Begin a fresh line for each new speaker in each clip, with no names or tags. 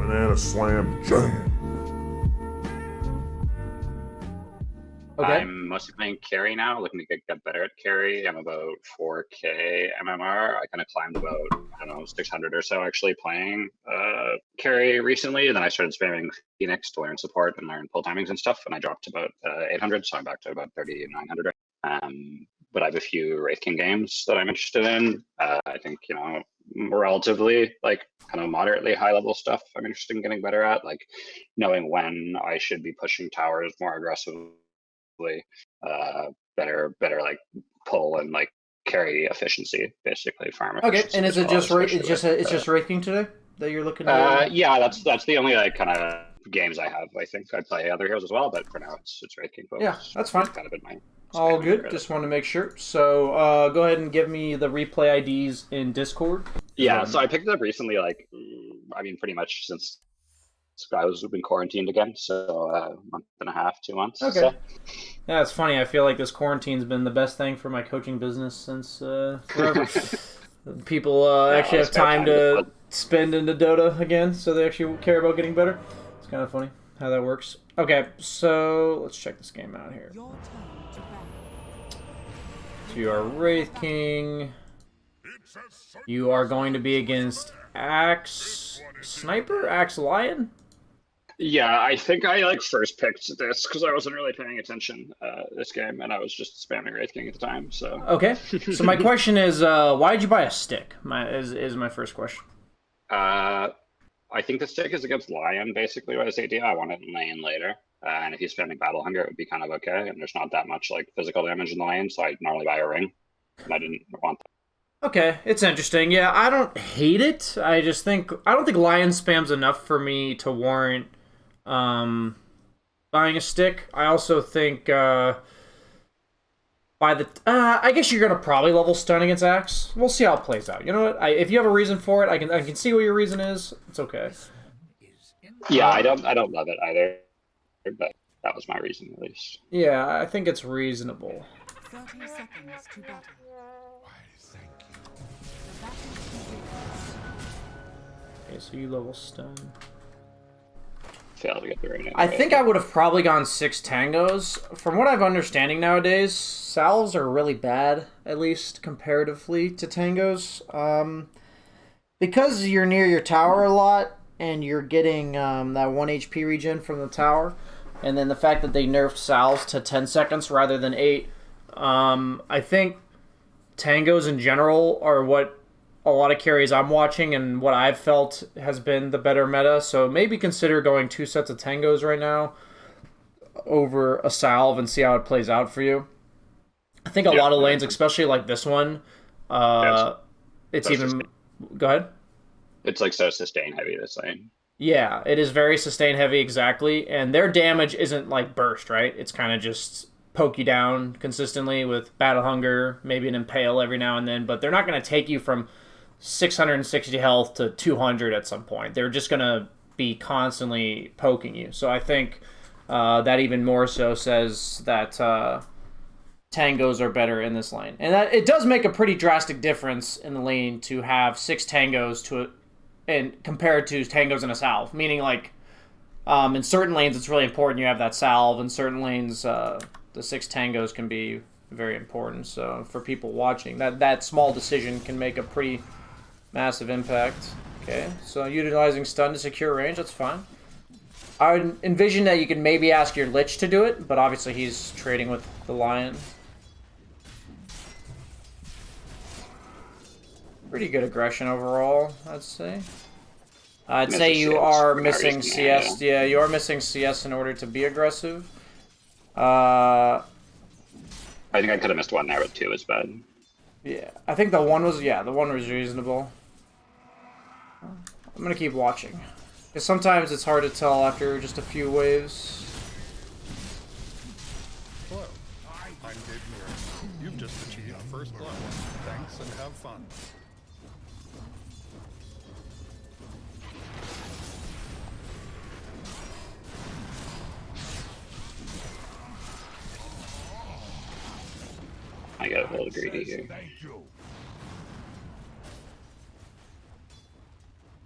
Banana slam jam.
Okay.
I'm mostly playing carry now, looking to get better at carry. I'm about 4K MMR. I kind of climbed about, I don't know, 600 or so actually playing carry recently. And then I started spamming Phoenix to learn support and learn pull timings and stuff. And I dropped to about 800, so I'm back to about 3,900. But I have a few Wraith King games that I'm interested in. I think, you know, relatively like kind of moderately high level stuff I'm interested in getting better at, like knowing when I should be pushing towers more aggressively. Better like pull and like carry efficiency, basically farm
Okay,
efficiency.
and is
as
it
well,
just
especially
it's
with,
just Wraith King today that you're looking to?
yeah, that's the only like kind of games I have. I think I play other heroes as well, but for now it's Wraith King focus.
Yeah, that's fine.
It's kind of been my
All good.
really.
Just want to make sure. So go ahead and give me the replay IDs in Discord.
Yeah, so I picked it up recently, like I mean, pretty much since I was been quarantined again, so a month and a half, 2 months.
Okay.
So.
Yeah, it's funny. I feel like this quarantine's been the best thing for my coaching business since forever. People actually have time to spend into Dota again, so they actually care about getting better. It's kind of funny how that works. Okay, so let's check this game out here. So you are Wraith King. You are going to be against Axe Sniper? Axe Lion?
Yeah, I think I like first picked this because I wasn't really paying attention this game, and I was just spamming Wraith King at the time. So
okay. So my question is, why did you buy a stick? Is my first question.
I think the stick is against Lion. Basically, was the idea. I want it in lane later, and if he's spamming Battle Hunger, it would be kind of okay. And there's not that much like physical damage in the lane, so I normally buy a ring, and I didn't want that.
Okay, it's interesting. Yeah, I don't hate it. I don't think Lion spams enough for me to warrant buying a stick. I also think I guess you're gonna probably level stun against Axe. We'll see how it plays out. You know what? If you have a reason for it, I can see what your reason is. It's okay.
Yeah, I don't love it either, but that was my reason at least.
Yeah, I think it's reasonable.
30 seconds to battle.
Okay, so you level stun.
Failed to get the ring.
I think I would have probably gone 6 tangos. From what I'm understanding nowadays, salves are really bad, at least comparatively to tangos. Because you're near your tower a lot, and you're getting that 1 HP regen from the tower, and then the fact that they nerfed salves to 10 seconds rather than 8, I think tangos in general are what a lot of carries I'm watching and what I've felt has been the better meta. So maybe consider going 2 sets of tangos right now over a salve and see how it plays out for you. I think a lot of lanes, especially like this one, it's even... Go ahead.
It's like so sustain heavy, this lane.
Yeah, it is very sustain heavy, exactly. And their damage isn't like burst, right? It's kind of just poke you down consistently with Battle Hunger, maybe an Impale every now and then, but they're not going to take you from 660 health to 200 at some point. They're just going to be constantly poking you. So I think that even more so says that tangos are better in this lane. And that it does make a pretty drastic difference in the lane to have 6 tangos and compared to tangos in a salve. Meaning like in certain lanes it's really important you have that salve. In certain lanes the 6 tangos can be very important. So for people watching, that small decision can make a pretty massive impact. Okay, so utilizing stun to secure range, that's fine. I would envision that you could maybe ask your Lich to do it, but obviously he's trading with the Lion. Pretty good aggression overall, I'd say. I'd say you are missing CS. Yeah, you are missing CS in order to be aggressive.
I think I could have missed one there, but 2 is bad.
Yeah, I think the one was reasonable. I'm gonna keep watching. Because sometimes it's hard to tell after just a few waves.
Hello, I'm Dave Mirror. You've just achieved first blood. Thanks and have fun.
I got a little greedy here.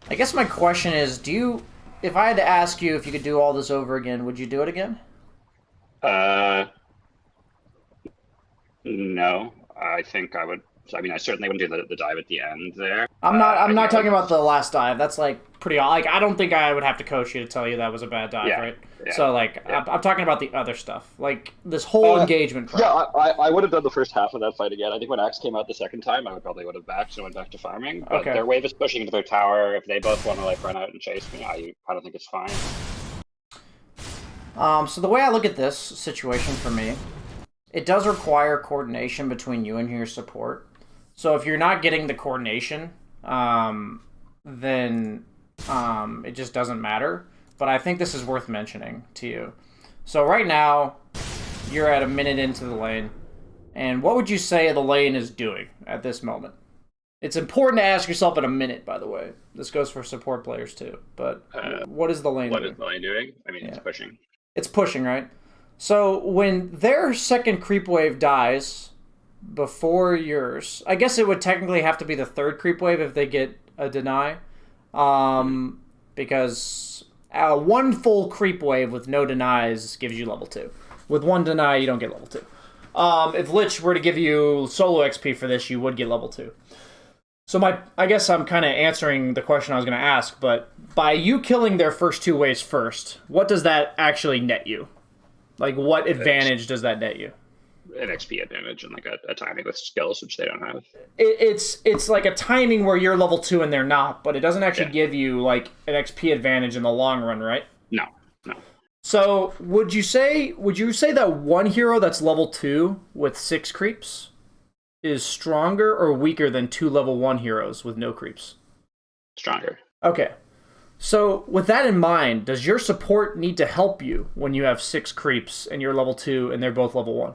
I guess my question is, do you if I had to ask you if you could do all this over again, would you do it again?
No, I think I would. I mean, I certainly wouldn't do the dive at the end there.
I'm not. I'm
I
not
think I
talking
would-
about the last dive. That's like pretty. Like I don't think I would have to coach you to tell you that was a bad dive,
Yeah,
right?
yeah,
So like,
yeah.
I'm talking about the other stuff, like this whole engagement.
Yeah, I would have done the first half of that fight again. I think when Axe came out the second time, I probably would have backed and went back to farming. But
Okay.
their wave is pushing into their tower. If they both want to like run out and chase me, I don't think it's fine.
So the way I look at this situation for me, it does require coordination between you and your support. So if you're not getting the coordination, then it just doesn't matter. But I think this is worth mentioning to you. So right now, you're at a minute into the lane. And what would you say the lane is doing at this moment? It's important to ask yourself in a minute, by the way. This goes for support players too. But what is the lane
What
doing?
is the lane doing? I mean,
Yeah.
it's pushing.
It's pushing, right? So when their second creep wave dies before yours, I guess it would technically have to be the third creep wave if they get a deny. Because one full creep wave with no denies gives you level 2. With one deny, you don't get level 2. If Lich were to give you solo XP for this, you would get level 2. So I guess I'm kind of answering the question I was going to ask, but by you killing their first 2 waves first, what does that actually net you? Like, what advantage does that net you?
An XP advantage and like a timing with skills, which they don't have.
It's like a timing where you're level 2 and they're not, but it doesn't actually give you like an XP advantage in the long run, right?
No.
So would you say that one hero that's level 2 with 6 creeps is stronger or weaker than 2 level 1 heroes with no creeps?
Stronger.
Okay. So with that in mind, does your support need to help you when you have 6 creeps and you're level 2 and they're both level 1?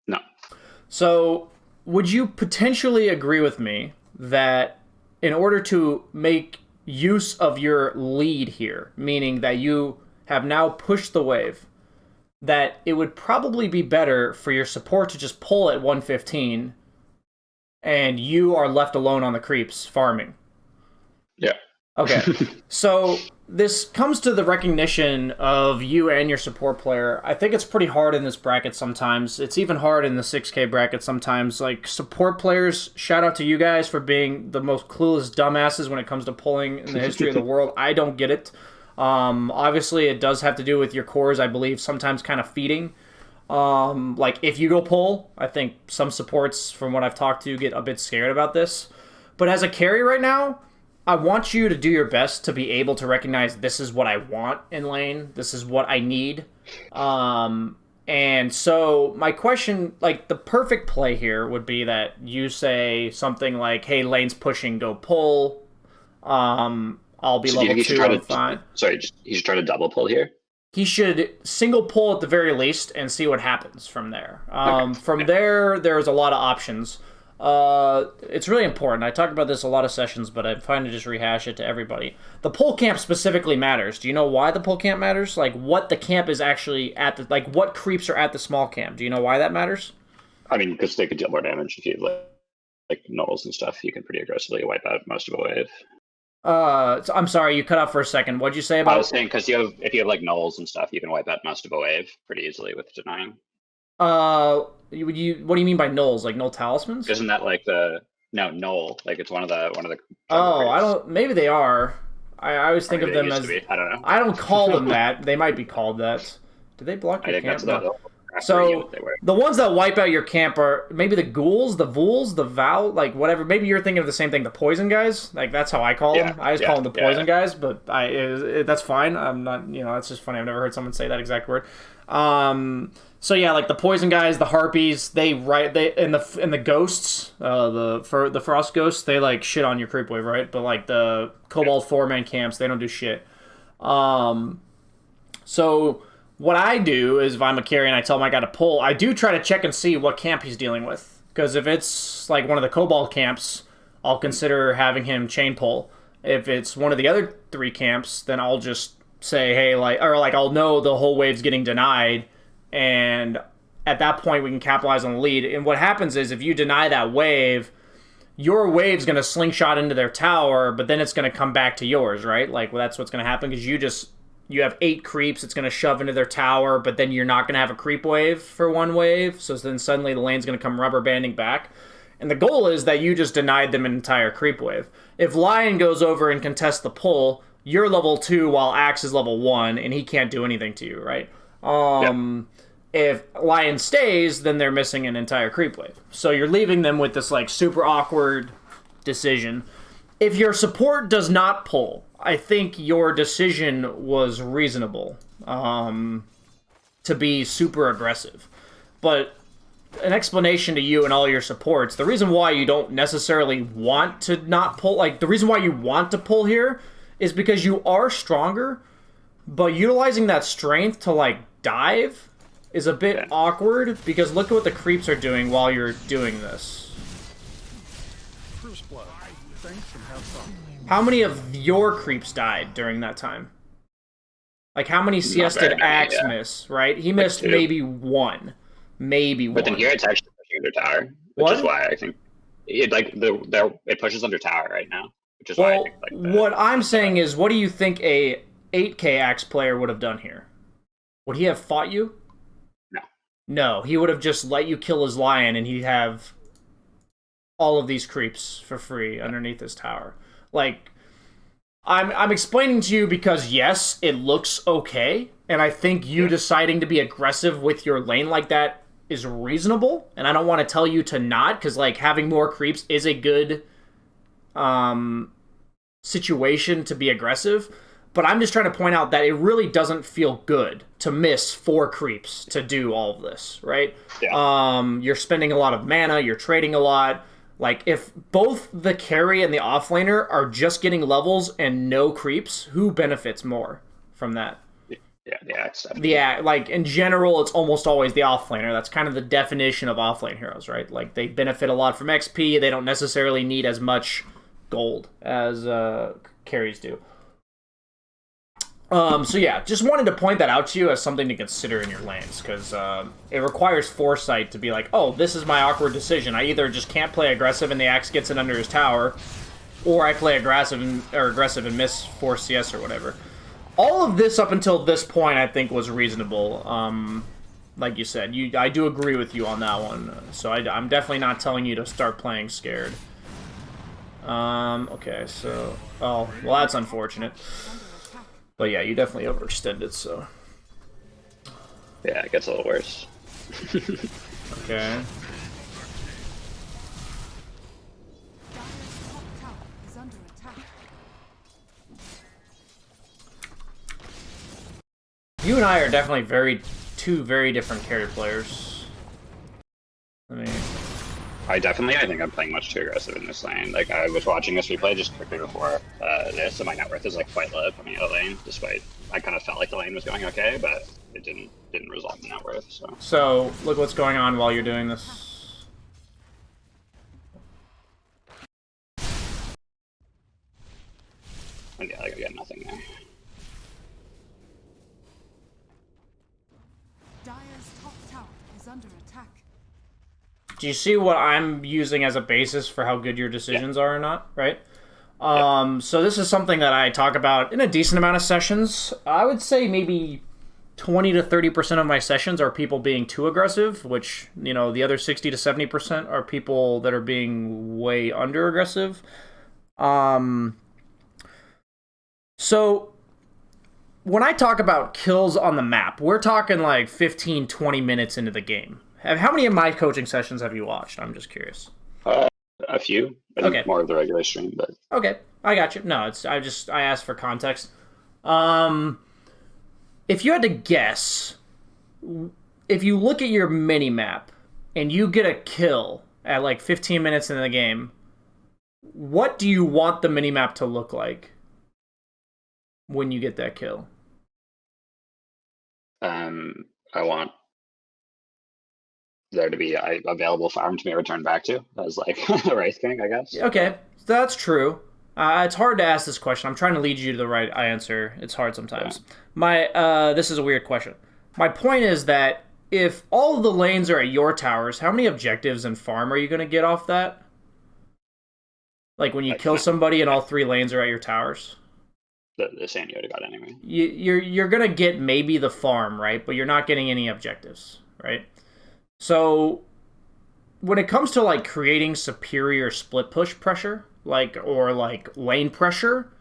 No.
So would you potentially agree with me that in order to make use of your lead here, meaning that you have now pushed the wave, that it would probably be better for your support to just pull at 115 and you are left alone on the creeps farming?
Yeah.
Okay, so this comes to the recognition of you and your support player. I think it's pretty hard in this bracket sometimes. It's even hard in the 6K bracket sometimes. Like, support players, shout out to you guys for being the most clueless dumbasses when it comes to pulling in the history of the world. I don't get it. Obviously, it does have to do with your cores, I believe, sometimes kind of feeding. Like, if you go pull, I think some supports, from what I've talked to, get a bit scared about this. But as a carry right now, I want you to do your best to be able to recognize this is what I want in lane. This is what I need. And so my question, like the perfect play here would be that you say something like, hey, lane's pushing, go pull. I'll be
So do you
level
think he
2,
should try
I'm fine.
he should try to double pull here?
He should single pull at the very least and see what happens from there.
Okay.
There's a lot of options. It's really important. I talk about this a lot of sessions, but I'm trying to just rehash it to everybody. The pull camp specifically matters. Do you know why the pull camp matters? Like, what the camp is actually at the, like, what creeps are at the small camp? Do you know why that matters?
I mean, because they could deal more damage if you have like nulls and stuff. You can pretty aggressively wipe out most of a wave.
So I'm sorry, you cut out for a second. What'd you say
I
about?
was saying because if you have like nulls and stuff, you can wipe out most of a wave pretty easily with denying.
What do you mean by nulls? Like null talismans?
Isn't that like null? Like it's one of the.
Oh, I don't. Maybe they are. I always think of them as.
I don't know.
I don't call them that. They might be called that. Do they block
I
your
think
camp?
that's
No.
the
So
unit they were.
the ones that wipe out your camp are maybe the ghouls, the vools, the vow, like whatever. Maybe you're thinking of the same thing, the poison guys. Like that's how I call them. I just call them the poison guys, but that's fine. I'm not, that's just funny. I've never heard someone say that exact word. So yeah, like the poison guys, the harpies, they and the ghosts, the frost ghosts, they like shit on your creep wave, right? But like the Cobalt 4-man camps, they don't do shit. So what I do is if I'm a carry and I tell my guy to pull, I do try to check and see what camp he's dealing with. Because if it's like one of the Cobalt camps, I'll consider having him chain pull. If it's one of the other 3 camps, then I'll just say, hey, I'll know the whole wave's getting denied, and at that point we can capitalize on the lead. And what happens is if you deny that wave, your wave's going to slingshot into their tower, but then it's going to come back to yours, right? Like, well, that's what's going to happen because you have 8 creeps. It's going to shove into their tower, but then you're not going to have a creep wave for one wave. So then suddenly the lane's going to come rubber banding back. And the goal is that you just denied them an entire creep wave. If Lion goes over and contests the pull, you're level 2 while Axe is level 1, and he can't do anything to you, right? If Lion stays, then they're missing an entire creep wave. So you're leaving them with this like super awkward decision. If your support does not pull, I think your decision was reasonable to be super aggressive. But an explanation to you and all your supports, the reason why you don't necessarily want to not pull, like the reason why you want to pull here is because you are stronger, but utilizing that strength to like dive is a bit awkward because look at what the creeps are doing while you're doing this.
First blood. Thanks and have fun.
How many of your creeps died during that time? Like how many CS did Axe miss, right? He missed
like
maybe one. Maybe
but
one.
then here it's actually pushing under tower, which is why I think it it pushes under tower right now, which is why I think like
what I'm saying is, what do you think a 8K Axe player would have done here? Would he have fought you? No, he would have just let you kill his Lion, and he'd have all of these creeps for free underneath his tower. Like, I'm explaining to you because, yes, it looks okay, and I think you deciding to be aggressive with your lane like that is reasonable, and I don't want to tell you to not, because, like, having more creeps is a good situation to be aggressive, but I'm just trying to point out that it really doesn't feel good to miss 4 creeps to do all of this, right?
Yeah.
You're spending a lot of mana, you're trading a lot. Like, if both the carry and the offlaner are just getting levels and no creeps, who benefits more from that?
Yeah, the Axe.
Like, in general, it's almost always the offlaner. That's kind of the definition of offlane heroes, right? Like, they benefit a lot from XP. They don't necessarily need as much gold as carries do. So yeah, just wanted to point that out to you as something to consider in your lanes, because it requires foresight to be like, oh, this is my awkward decision. I either just can't play aggressive and the Axe gets it under his tower, or I play aggressive and miss 4 CS or whatever. All of this up until this point, I think, was reasonable. Like you said, I do agree with you on that one. So I'm definitely not telling you to start playing scared. Okay, so... Oh, well, that's unfortunate. But yeah, you definitely overextended, so...
Yeah, it gets a little worse.
Okay. You and I are definitely two very different carry players.
I think I'm playing much too aggressive in this lane. Like, I was watching this replay just quickly before this, and my net worth is like quite low coming out of lane, despite I kind of felt like the lane was going okay, but it didn't result in net worth. So
look what's going on while you're doing this.
And yeah, I got nothing there.
Dire's top tower is under attack.
Do you see what I'm using as a basis for how good your decisions are or not, right? So this is something that I talk about in a decent amount of sessions. I would say maybe 20 to 30% of my sessions are people being too aggressive, which, you know, the other 60 to 70% are people that are being way under aggressive. So when I talk about kills on the map, we're talking like 15, 20 minutes into the game. How many of my coaching sessions have you watched? I'm just curious.
A few. I think more of the regular stream, but
okay, I got you. No, I asked for context. If you had to guess, if you look at your mini map and you get a kill at like 15 minutes into the game, what do you want the mini map to look like when you get that kill?
I want there to be a available farm to be returned back to as like the Wraith King, I guess.
Okay, that's true. It's hard to ask this question. I'm trying to lead you to the right answer. It's hard sometimes. Yeah. This is a weird question. My point is that if all of the lanes are at your towers, how many objectives and farm are you going to get off that? Like when you
Like,
kill
no.
somebody and all 3 lanes are at your towers.
The same you would have got anyway.
You're gonna get maybe the farm, right? But you're not getting any objectives, right? So when it comes to like creating superior split push pressure, or lane pressure,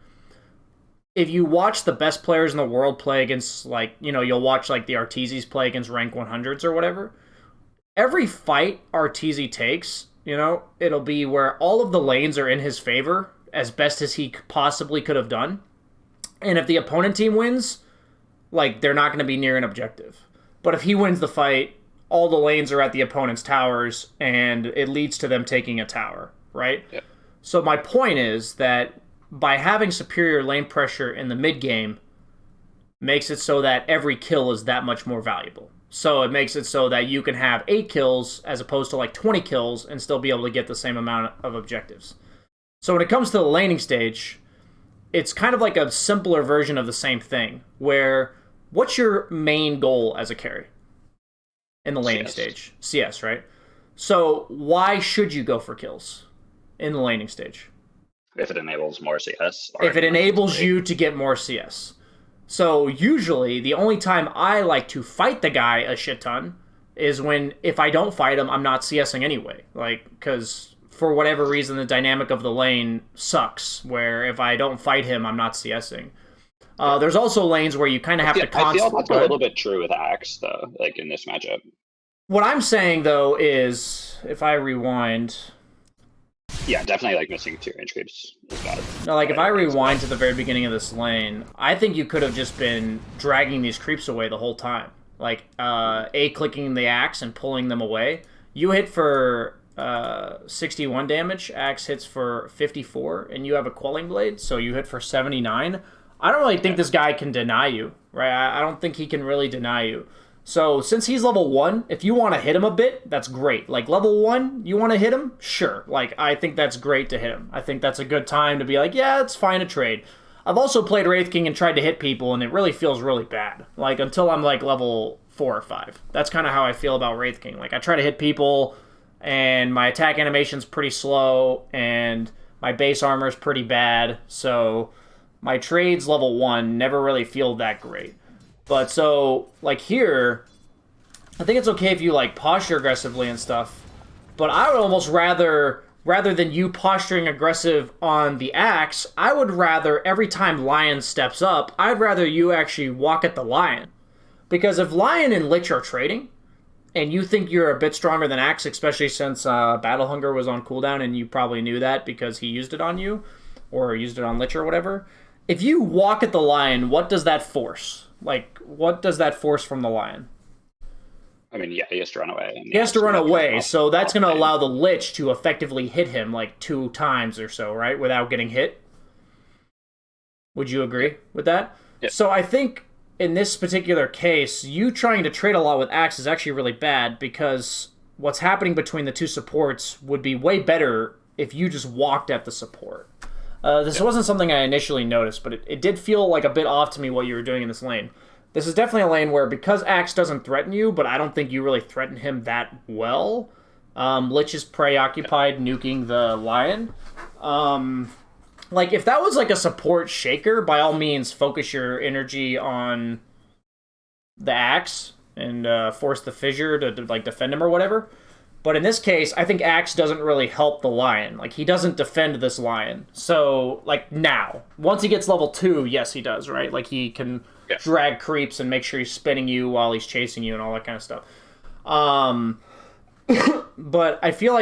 if you watch the best players in the world play against you'll watch like the Arteezys play against rank 100s or whatever. Every fight Arteezy takes, it'll be where all of the lanes are in his favor as best as he possibly could have done. And if the opponent team wins, they're not going to be near an objective. But if he wins the fight, all the lanes are at the opponent's towers, and it leads to them taking a tower, right?
Yep.
So my point is that by having superior lane pressure in the mid game, makes it so that every kill is that much more valuable. So it makes it so that you can have 8 kills as opposed to 20 kills and still be able to get the same amount of objectives. So when it comes to the laning stage, it's kind of like a simpler version of the same thing, where what's your main goal as a carry in the laning stage? CS, right? So why should you go for kills in the laning stage?
If it enables more CS.
If it enables you to get more CS. So usually the only time I like to fight the guy a shit ton is when, if I don't fight him, I'm not CSing anyway. Because for whatever reason, the dynamic of the lane sucks, where if I don't fight him, I'm not CSing. There's also lanes where you kind of have to constantly...
I feel that's a little bit true with Axe, though, in this matchup.
What I'm saying, though, is, if I rewind...
Yeah, definitely, missing 2 range creeps is bad.
No, if I rewind to the very beginning of this lane, I think you could have just been dragging these creeps away the whole time. A-clicking the Axe and pulling them away. You hit for 61 damage, Axe hits for 54, and you have a Quelling Blade, so you hit for 79. I don't really think this guy can deny you, right? I don't think he can really deny you. So since he's level 1, if you want to hit him a bit, that's great. Level 1, you want to hit him? Sure. I think that's great to hit him. I think that's a good time to be yeah, it's fine to trade. I've also played Wraith King and tried to hit people, and it really feels really bad. Until I'm level 4 or 5. That's kind of how I feel about Wraith King. I try to hit people, and my attack animation's pretty slow, and my base armor's pretty bad, so my trades level 1 never really feel that great. But so, here, I think it's okay if you, posture aggressively and stuff, but I would almost rather than you posturing aggressive on the Axe, I would rather, every time Lion steps up, I'd rather you actually walk at the Lion. Because if Lion and Lich are trading, and you think you're a bit stronger than Axe, especially since Battle Hunger was on cooldown, and you probably knew that because he used it on you, or used it on Lich or whatever, if you walk at the Lion, what does that force? What does that force from the Lion?
I mean, yeah, he has to run away.
He has to run away, so that's going to allow the Lich to effectively hit him 2 times or so, right? Without getting hit. Would you agree with that?
Yeah.
So I think in this particular case, you trying to trade a lot with Axe is actually really bad, because what's happening between the 2 supports would be way better if you just walked at the support. This wasn't something I initially noticed, but it did feel a bit off to me what you were doing in this lane. This is definitely a lane where, because Axe doesn't threaten you, but I don't think you really threaten him that well, Lich is preoccupied nuking the Lion. If that was a support shaker, by all means focus your energy on the Axe and force the Fissure to defend him or whatever. But in this case, I think Axe doesn't really help the Lion. He doesn't defend this Lion. So, now. Once he gets level 2, yes, he does, right? He can drag creeps and make sure he's spinning you while he's chasing you and all that kind of stuff. But I feel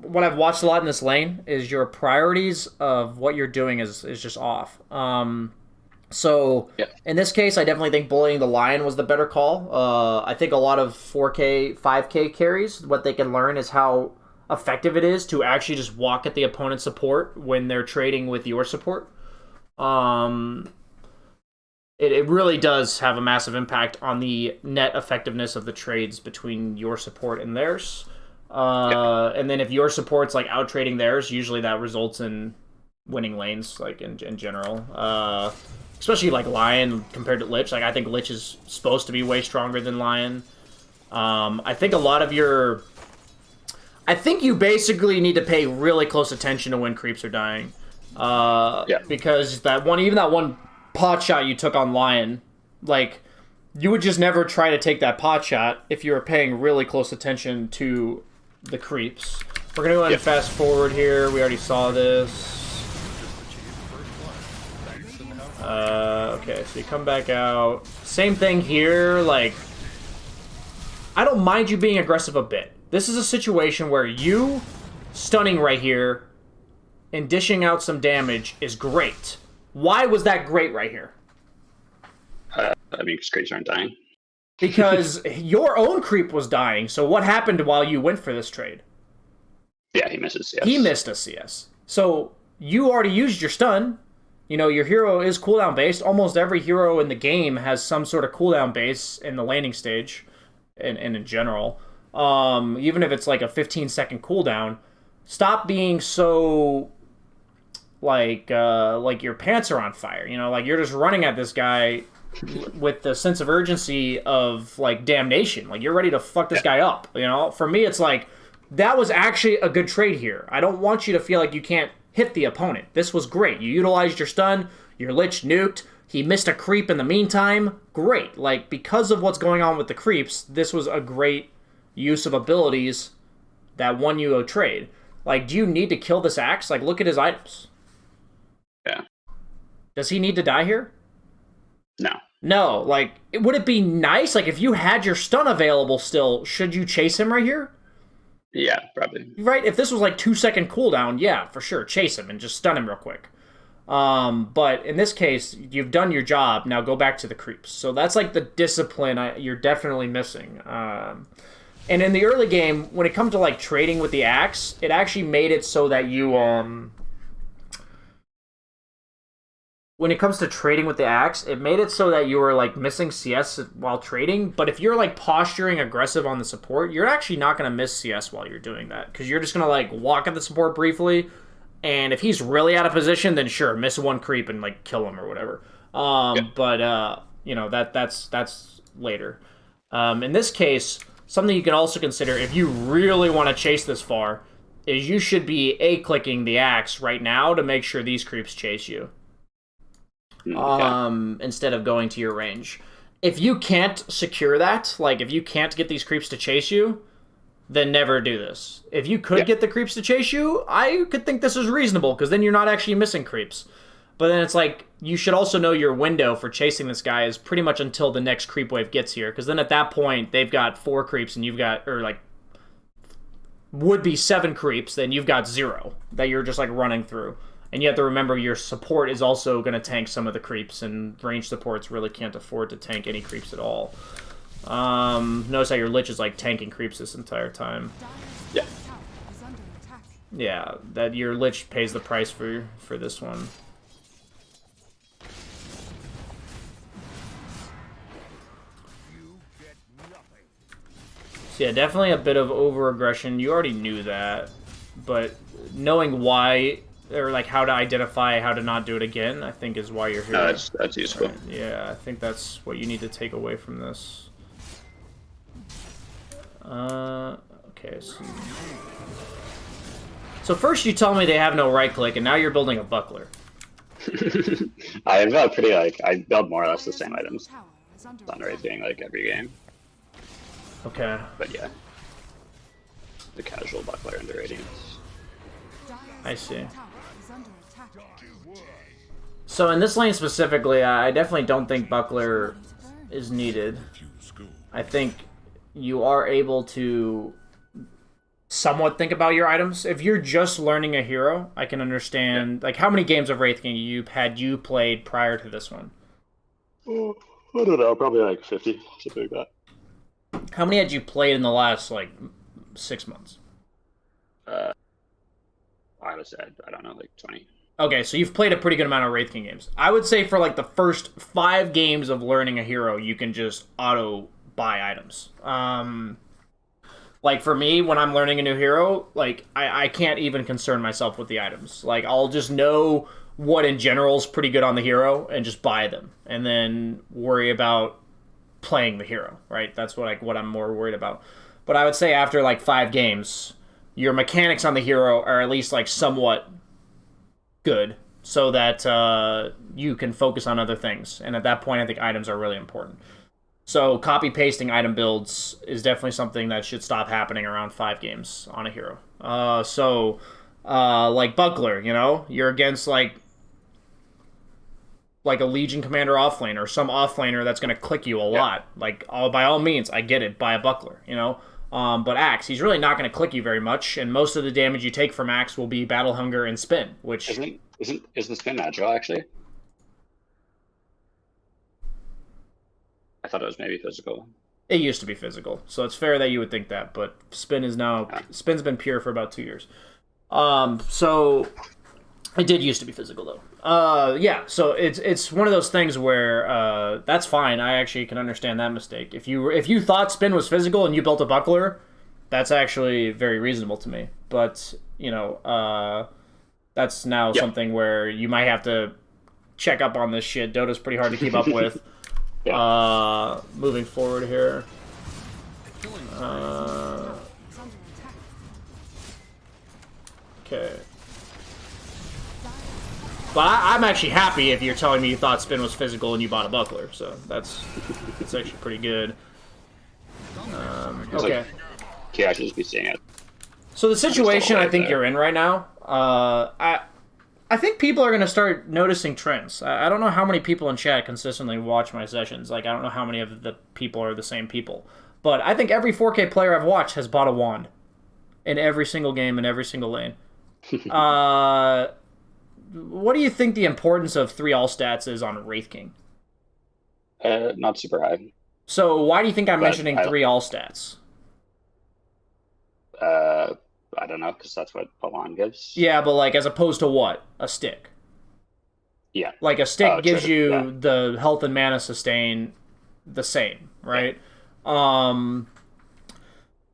what I've watched a lot in this lane is your priorities of what you're doing is just off. So, in this case, I definitely think bullying the Lion was the better call. I think a lot of 4K, 5K carries, what they can learn is how effective it is to actually just walk at the opponent's support when they're trading with your support. It really does have a massive impact on the net effectiveness of the trades between your support and theirs. And then if your support's out trading theirs, usually that results in winning lanes, in general. Especially Lion compared to Lich. I think Lich is supposed to be way stronger than Lion. I think a lot of your I think you basically need to pay really close attention to when creeps are dying. Because that one pot shot you took on Lion, like, you would just never try to take that pot shot if you were paying really close attention to the creeps. We're gonna go ahead and fast forward here. We already saw this. Okay, so you come back out. Same thing here, like, I don't mind you being aggressive a bit. This is a situation where you stunning right here and dishing out some damage is great. Why was that great right here?
I mean, because creeps aren't dying.
Because your own creep was dying, so what happened while you went for this trade?
Yeah, he misses CS.
He missed a CS. So you already used your stun. You know, your hero is cooldown based. Almost every hero in the game has some sort of cooldown base in the laning stage and in general. Even if it's like a 15-second cooldown, stop being so like your pants are on fire. You know, like you're just running at this guy with the sense of urgency of like damnation. Like you're ready to fuck this guy up. You know, for me, it's like that was actually a good trade here. I don't want you to feel like you can't hit the opponent. This was great. You utilized your stun. Your Lich nuked. He missed a creep in the meantime. Great. Like, because of what's going on with the creeps, this was a great use of abilities that won you a trade. Like, do you need to kill this Axe? Like, look at his items.
Yeah.
Does he need to die here?
No.
No. Like, would it be nice? Like, if you had your stun available still, should you chase him right here?
Yeah, probably.
Right? If this was like 2-second cooldown, yeah, for sure. Chase him and just stun him real quick. But in this case, you've done your job. Now go back to the creeps. So that's like the discipline you're definitely missing. And in the early game, when it comes to like trading with the Axe, it actually made it so that you when it comes to trading with the Axe, it made it so that you were like missing CS while trading. But if you're like posturing aggressive on the support, you're actually not going to miss CS while you're doing that, because you're just going to like walk at the support briefly. And if he's really out of position, then sure, miss one creep and like kill him or whatever. But you know, that's later. In this case, something you can also consider if you really want to chase this far is you should be clicking the Axe right now to make sure these creeps chase you. Instead of going to your range. If you can't secure that, like if you can't get these creeps to chase you, then never do this. If you could get the creeps to chase you, I could think this is reasonable, because then you're not actually missing creeps. But then it's like, you should also know your window for chasing this guy is pretty much until the next creep wave gets here, because then at that point, they've got 4 creeps and you've got, or like, would be 7 creeps, then you've got 0 that you're just like running through. And you have to remember your support is also going to tank some of the creeps, and range supports really can't afford to tank any creeps at all. Notice how your Lich is like tanking creeps this entire time.
Yeah.
Yeah, that your Lich pays the price for this one. So yeah, definitely a bit of over-aggression. You already knew that, but knowing why, or like how to identify how to not do it again, I think is why you're here.
That's useful.
Right. Yeah, I think that's what you need to take away from this. Okay, so first you tell me they have no right click, and now you're building a buckler.
I build I build more or less the same items on rating like every game.
Okay.
But yeah, the casual buckler under radiance.
I see. So in this lane specifically, I definitely don't think buckler is needed. I think you are able to somewhat think about your items. If you're just learning a hero, I can understand. Like, how many games of Wraith King had you played prior to this one?
Oh, I don't know, probably like 50, something like that.
How many had you played in the last, like, 6 months?
I would say, I don't know, like 20.
Okay, so you've played a pretty good amount of Wraith King games. I would say for, like, the first 5 games of learning a hero, you can just auto-buy items. Like, for me, when I'm learning a new hero, like, I can't even concern myself with the items. Like, I'll just know what in general is pretty good on the hero and just buy them. And then worry about playing the hero, right? That's what I'm more worried about. But I would say after, like, 5 games, your mechanics on the hero are at least like somewhat good, so that you can focus on other things. And at that point, I think items are really important. So copy pasting item builds is definitely something that should stop happening around 5 games on a hero. Like Buckler, you know, you're against like a Legion Commander offlane or some offlaner that's going to click you a lot. Like, by all means, I get it, buy a Buckler, you know? But Axe, he's really not going to click you very much, and most of the damage you take from Axe will be Battle Hunger and Spin, which...
Isn't Spin natural, actually? I thought it was maybe physical.
It used to be physical, so it's fair that you would think that, but Spin is now... Spin's been pure for about 2 years. So... It did used to be physical, though. Yeah, so it's one of those things where that's fine. I actually can understand that mistake. If you thought Spin was physical and you built a Buckler, that's actually very reasonable to me. But, you know, that's now something where you might have to check up on this shit. Dota's pretty hard to keep up with. Moving forward here. Okay. But I'm actually happy if you're telling me you thought Spin was physical and you bought a Buckler, so that's actually pretty good. Okay.
Yeah, I should just be seeing it.
So the situation I think you're in right now, I think people are going to start noticing trends. I don't know how many people in chat consistently watch my sessions. Like, I don't know how many of the people are the same people. But I think every 4K player I've watched has bought a wand in every single game in every single lane. What do you think the importance of 3 all stats is on Wraith King?
Not super high.
So why do you think I'm mentioning 3 all stats?
I don't know, because that's what Palan gives.
Yeah, but like as opposed to what? A stick.
Yeah.
Like a stick gives you the health and mana sustain the same, right?
Yeah.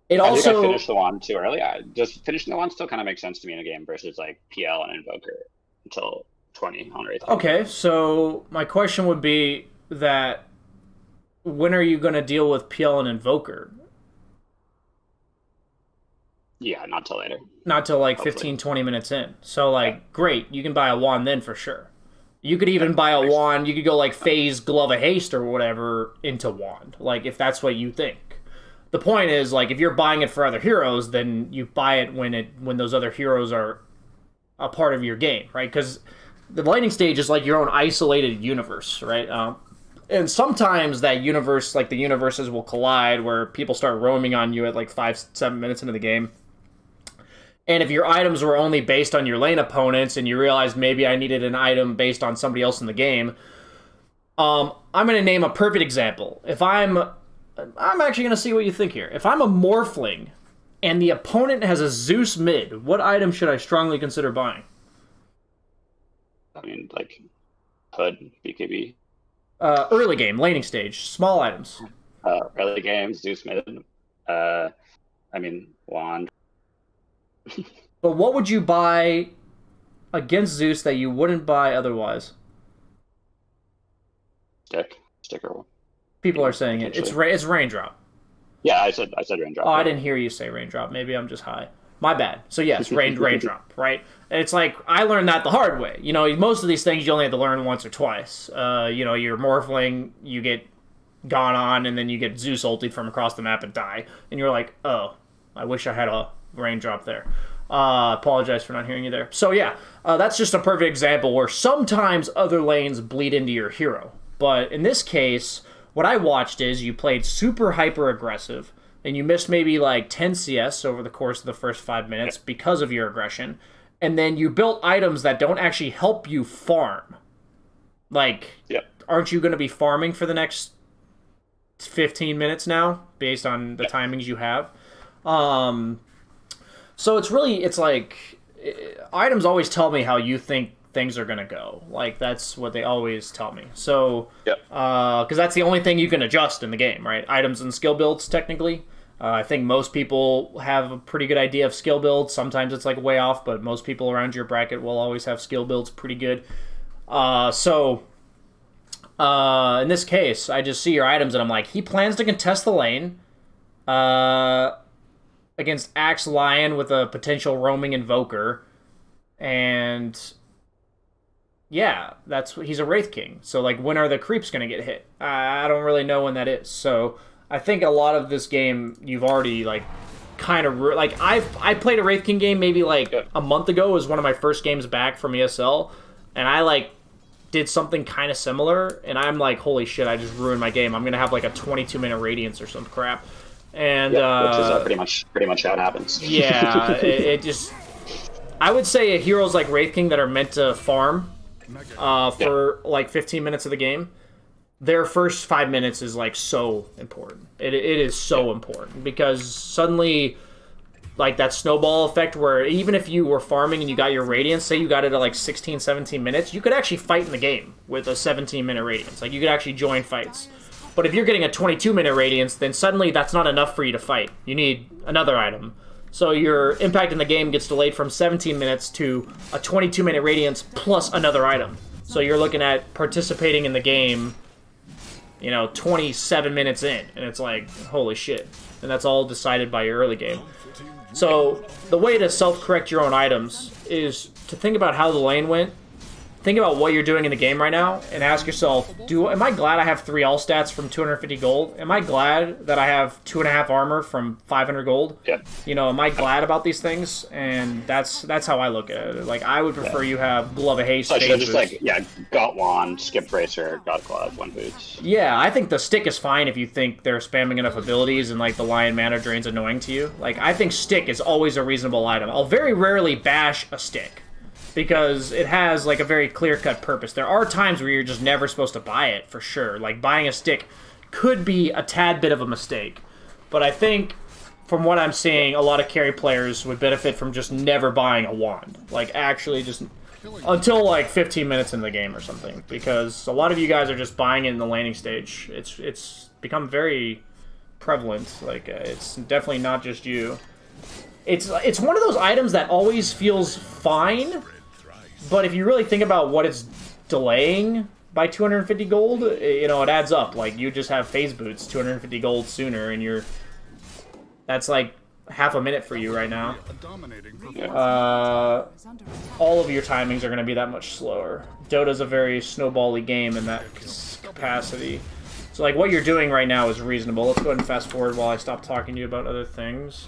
It
I
also
think I finished the wand too early. Just finishing the wand still kind of makes sense to me in a game versus like PL and Invoker until 20 on Wraith.
Okay, so my question would be that when are you going to deal with PL and Invoker?
Yeah, not till later.
Not till like 15, 20 minutes in. So like, great, you can buy a wand then for sure. You could even buy a wand, you could go like phase Glove of Haste or whatever into wand, like if that's what you think. The point is, like, if you're buying it for other heroes, then you buy it when those other heroes are a part of your game, right? Because the lightning stage is like your own isolated universe, right? And sometimes that universe, like the universes will collide where people start roaming on you at like 5-7 minutes into the game. And if your items were only based on your lane opponents and you realize maybe I needed an item based on somebody else in the game, I'm going to name a perfect example. If I'm actually going to see what you think here. If I'm a Morphling and the opponent has a Zeus mid, what item should I strongly consider buying?
I mean, like, Hood, BKB.
Early game, laning stage, small items.
Early game, Zeus mid. I mean, Wand.
But what would you buy against Zeus that you wouldn't buy otherwise?
Sticker.
People are saying it. It's Raindrop.
Yeah, I said Raindrop.
Oh, I didn't hear you say Raindrop. Maybe I'm just high. My bad. So yes, Raindrop, right? And it's like, I learned that the hard way. You know, most of these things you only have to learn once or twice. You know, you're Morphling, you get gone on, and then you get Zeus ulted from across the map and die. And you're like, oh, I wish I had a Raindrop there. Apologize for not hearing you there. So yeah, that's just a perfect example where sometimes other lanes bleed into your hero. But in this case, what I watched is you played super hyper aggressive and you missed maybe like 10 CS over the course of the first 5 minutes because of your aggression. And then you built items that don't actually help you farm. Like, aren't you going to be farming for the next 15 minutes now based on the timings you have? So it's like items always tell me how you think things are going to go. Like, that's what they always tell me. So, because that's the only thing you can adjust in the game, right? Items and skill builds, technically. I think most people have a pretty good idea of skill builds. Sometimes it's like way off, but most people around your bracket will always have skill builds pretty good. So, in this case, I just see your items and I'm like, he plans to contest the lane. against Axe Lion with a potential roaming Invoker, and yeah, he's a Wraith King. So like, when are the creeps gonna get hit? I don't really know when that is. So I think a lot of this game you've already like kind of like I played a Wraith King game maybe like a month ago. It was one of my first games back from ESL, and I like did something kind of similar, and I'm like, holy shit, I just ruined my game. I'm gonna have like a 22-minute Radiance or some crap. And
which is pretty much how it happens.
Yeah, it just, I would say heroes like Wraith King that are meant to farm for like 15 minutes of the game, their first 5 minutes is like so important. It is so important, because suddenly like that snowball effect where even if you were farming and you got your Radiance, say you got it at like 16, 17 minutes, you could actually fight in the game with a 17-minute Radiance. Like, you could actually join fights. But if you're getting a 22-minute Radiance, then suddenly that's not enough for you to fight. You need another item. So your impact in the game gets delayed from 17 minutes to a 22-minute Radiance plus another item. So you're looking at participating in the game, 27 minutes in. And it's like, holy shit. And that's all decided by your early game. So the way to self-correct your own items is to think about how the lane went. Think about what you're doing in the game right now, and ask yourself, am I glad I have 3 all stats from 250 gold? Am I glad that I have 2.5 armor from 500 gold?
Yeah.
Am I glad about these things? And that's how I look at it. Like, I would prefer you have Glove of Haste.
So I should have just got wand, skip bracer, got glove, 1 boots.
Yeah, I think the stick is fine if you think they're spamming enough abilities and like the Lion mana drain's annoying to you. Like, I think stick is always a reasonable item. I'll very rarely bash a stick, because it has like a very clear-cut purpose. There are times where you're just never supposed to buy it, for sure. Like, buying a stick could be a tad bit of a mistake. But I think, from what I'm seeing, a lot of carry players would benefit from just never buying a wand. Like, actually just until like 15 minutes in the game or something. Because a lot of you guys are just buying it in the laning stage. It's become very prevalent. Like, it's definitely not just you. It's one of those items that always feels fine, but if you really think about what it's delaying by 250 gold, it adds up. Like, you just have phase boots 250 gold sooner, and that's like half a minute for you right now. All of your timings are going to be that much slower. Dota's a very snowbally game in that capacity. So like, what you're doing right now is reasonable. Let's go ahead and fast forward while I stop talking to you about other things.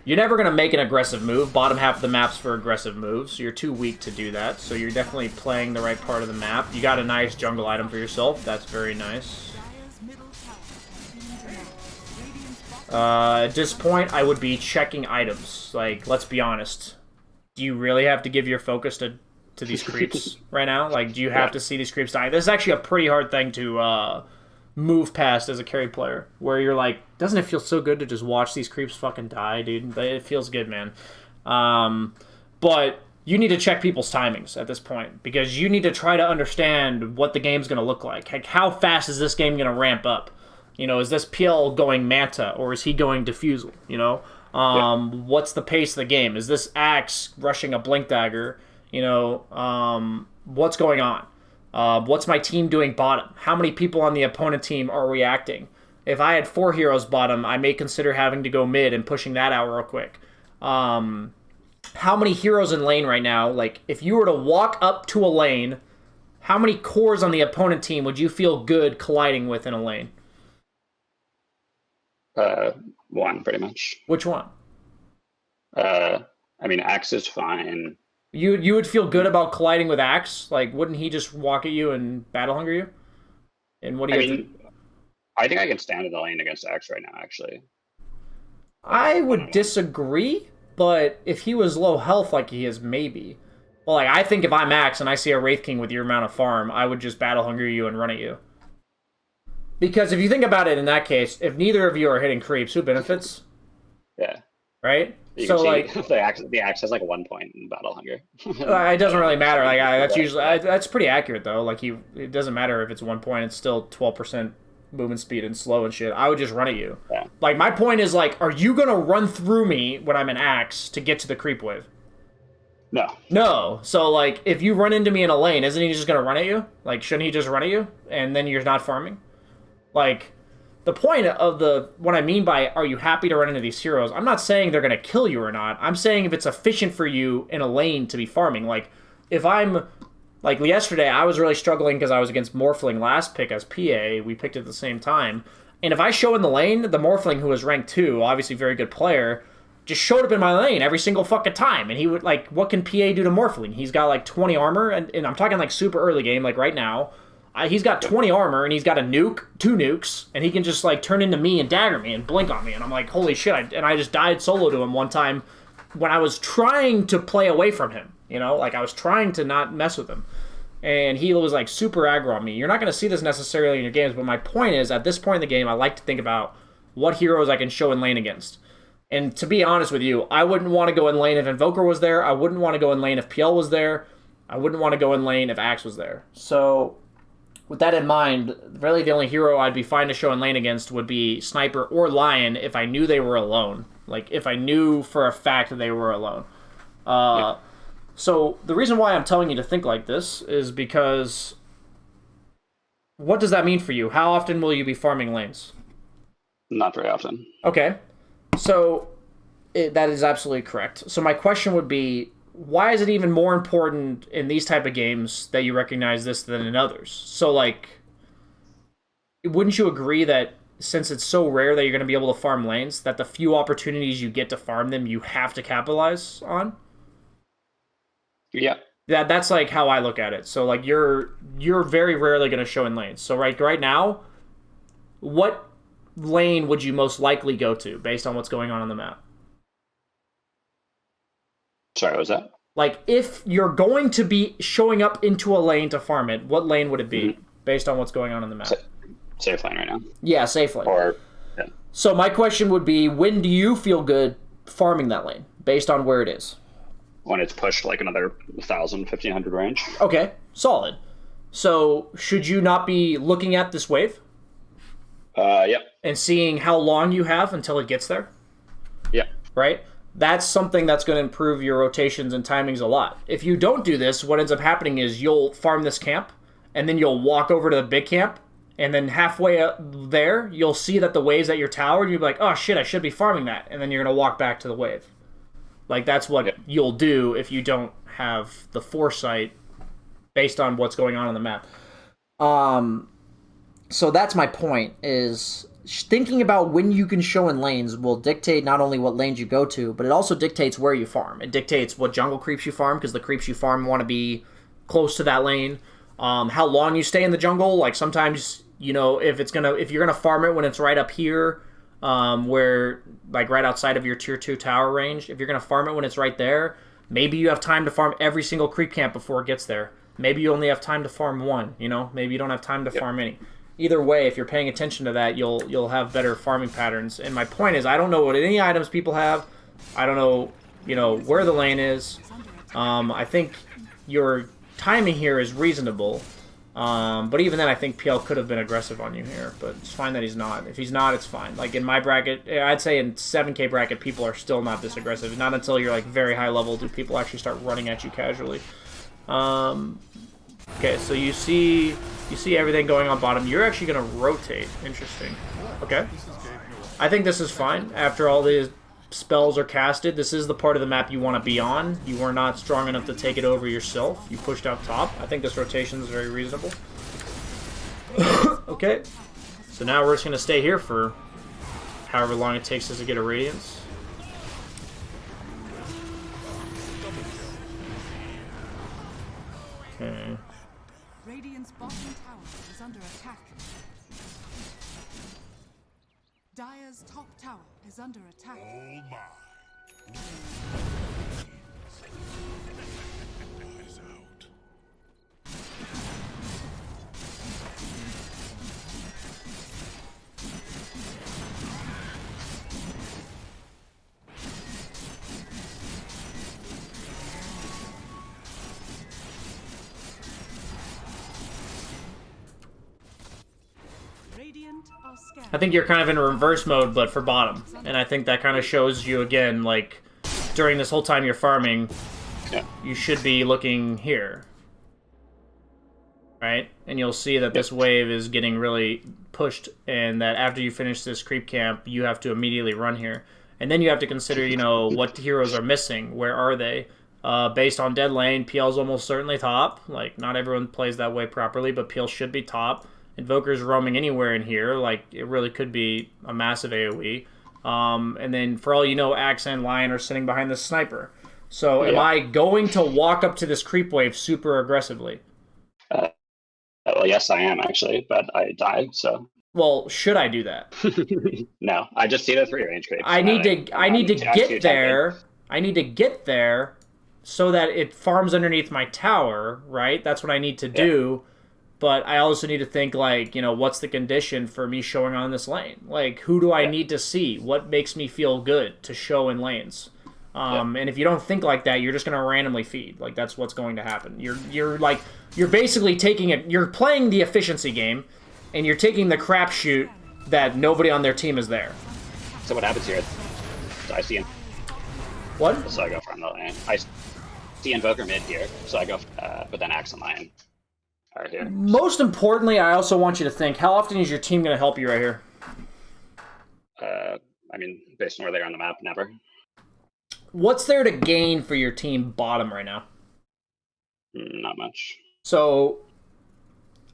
You're never going to make an aggressive move. Bottom half of the map's for aggressive moves, so you're too weak to do that. So you're definitely playing the right part of the map. You got a nice jungle item for yourself. That's very nice. At this point, I would be checking items. Like, let's be honest. Do you really have to give your focus to these creeps right now? Like, do you have to see these creeps die? This is actually a pretty hard thing to move past as a carry player, where you're like, doesn't it feel so good to just watch these creeps fucking die, dude? It feels good, man. But you need to check people's timings at this point, because you need to try to understand what the game's going to look like. Like, how fast is this game going to ramp up? Is this PL going Manta, or is he going Diffusal? What's the pace of the game? Is this Axe rushing a Blink Dagger? What's going on? What's my team doing bottom? How many people on the opponent team are reacting? If I had 4 heroes bottom, I may consider having to go mid and pushing that out real quick. How many heroes in lane right now? Like, if you were to walk up to a lane, how many cores on the opponent team would you feel good colliding with in a lane?
1, pretty much.
Which one?
Axe is fine.
You would feel good about colliding with Axe? Like, wouldn't he just walk at you and battle hunger you? And what do you
I think I can stand in the lane against Axe right now, actually.
I would disagree, but if he was low health like he is, maybe. Well, like, I think if I'm Axe and I see a Wraith King with your amount of farm, I would just battle hunger you and run at you. Because if you think about it in that case, if neither of you are hitting creeps, who benefits?
Yeah.
Right?
You
so,
can see
like,
the axe has like 1 point in battle hunger.
It doesn't really matter. Like, that's usually that's pretty accurate though. Like, it doesn't matter if it's 1 point. It's still 12% movement speed and slow and shit. I would just run at you.
Yeah.
Like, my point is, like, are you gonna run through me when I'm an Axe to get to the creep wave?
No.
No. So, like, if you run into me in a lane, isn't he just gonna run at you? Like, shouldn't he just run at you and then you're not farming? Like, the point of what I mean by are you happy to run into these heroes, I'm not saying they're going to kill you or not. I'm saying if it's efficient for you in a lane to be farming. Like, if I'm, like yesterday, I was really struggling because I was against Morphling last pick as PA. We picked at the same time. And if I show in the lane, the Morphling, who was ranked 2, obviously very good player, just showed up in my lane every single fucking time. And he would, like, what can PA do to Morphling? He's got, like, 20 armor, and I'm talking, like, super early game, like, right now. He's got 20 armor, and he's got a nuke, 2 nukes, and he can just, like, turn into me and dagger me and blink on me. And I'm like, holy shit. And I just died solo to him one time when I was trying to play away from him. You know? Like, I was trying to not mess with him. And he was, like, super aggro on me. You're not going to see this necessarily in your games, but my point is, at this point in the game, I like to think about what heroes I can show in lane against. And to be honest with you, I wouldn't want to go in lane if Invoker was there. I wouldn't want to go in lane if PL was there. I wouldn't want to go in lane if Axe was there. So, with that in mind, really the only hero I'd be fine to show in lane against would be Sniper or Lion if I knew they were alone. Like, if I knew for a fact that they were alone. So, the reason why I'm telling you to think like this is because what does that mean for you? How often will you be farming lanes?
Not very often.
Okay. So, that is absolutely correct. So my question would be, why is it even more important in these type of games that you recognize this than in others? So, like, wouldn't you agree that since it's so rare that you're going to be able to farm lanes, that the few opportunities you get to farm them, you have to capitalize on?
Yeah.
That's like how I look at it. So, like, you're very rarely going to show in lanes. So right now, what lane would you most likely go to based on what's going on the map?
Sorry, what was that?
Like, if you're going to be showing up into a lane to farm it, what lane would it be based on what's going on in the map?
Safe lane right now.
Yeah, safe lane.
Or, yeah.
So my question would be, when do you feel good farming that lane based on where it is?
When it's pushed like another 1,000, 1,500 range.
Okay, solid. So should you not be looking at this wave?
Yep.
And seeing how long you have until it gets there?
Yep.
Right? That's something that's going to improve your rotations and timings a lot. If you don't do this, what ends up happening is you'll farm this camp, and then you'll walk over to the big camp, and then halfway there, you'll see that the wave's at your tower, and you'll be like, oh shit, I should be farming that. And then you're going to walk back to the wave. Like, that's what you'll do if you don't have the foresight based on what's going on the map. So that's my point, is thinking about when you can show in lanes will dictate not only what lanes you go to, but it also dictates where you farm. It dictates what jungle creeps you farm, because the creeps you farm want to be close to that lane. How long you stay in the jungle. Like, sometimes, you know, if you're gonna farm it when it's right up here, where, like, right outside of your tier 2 tower range, if you're gonna farm it when it's right there, maybe you have time to farm every single creep camp before it gets there. Maybe you only have time to farm one, you know? Maybe you don't have time to farm any. Either way, if you're paying attention to that, you'll have better farming patterns. And my point is, I don't know what any items people have. I don't know, you know, where the lane is. I think your timing here is reasonable. But even then, I think PL could have been aggressive on you here. But it's fine that he's not. If he's not, it's fine. Like, in my bracket, I'd say in 7K bracket, people are still not this aggressive. Not until you're, like, very high level do people actually start running at you casually. Okay, so you see everything going on bottom. You're actually going to rotate. Interesting. Okay. I think this is fine. After all the spells are casted, this is the part of the map you want to be on. You were not strong enough to take it over yourself. You pushed out top. I think this rotation is very reasonable. Okay. So now we're just going to stay here for however long it takes us to get a Radiance. Okay.
Radiant's bottom tower is under attack. Dire's top tower is under attack.
Oh my. Eyes out.
Radiant are scared.
I think you're kind of in reverse mode, but for bottom. And I think that kind of shows you, again, like, during this whole time you're farming, you should be looking here. right? And you'll see that this wave is getting really pushed, and that after you finish this creep camp, you have to immediately run here. And then you have to consider, you know, what heroes are missing. Where are they? Based on dead lane, PL's almost certainly top. Like, not everyone plays that way properly, but PL should be top. Invoker's roaming anywhere in here. Like, it really could be a massive AoE. And then, for all you know, Axe and Lion are sitting behind the sniper. So, am I going to walk up to this creep wave super aggressively?
Well, yes, I am, actually, but I died, so...
Well, should I do that?
No, I just see the 3 range creeps.
I need to get there. I need to get there so that it farms underneath my tower, right? That's what I need to do. But I also need to think, like, you know, what's the condition for me showing on this lane? Like, who do I need to see? What makes me feel good to show in lanes? And if you don't think like that, you're just going to randomly feed. Like, that's what's going to happen. You're basically taking it. You're playing the efficiency game, and you're taking the crapshoot that nobody on their team is there.
So what happens here? So I see him.
What?
So I go front of the lane. I see Invoker mid here, so I go, but then Axe and Lion are here.
Most importantly, I also want you to think, how often is your team going to help you right here?
I mean, based on where they are on the map, never.
What's there to gain for your team bottom right now?
Not much.
So,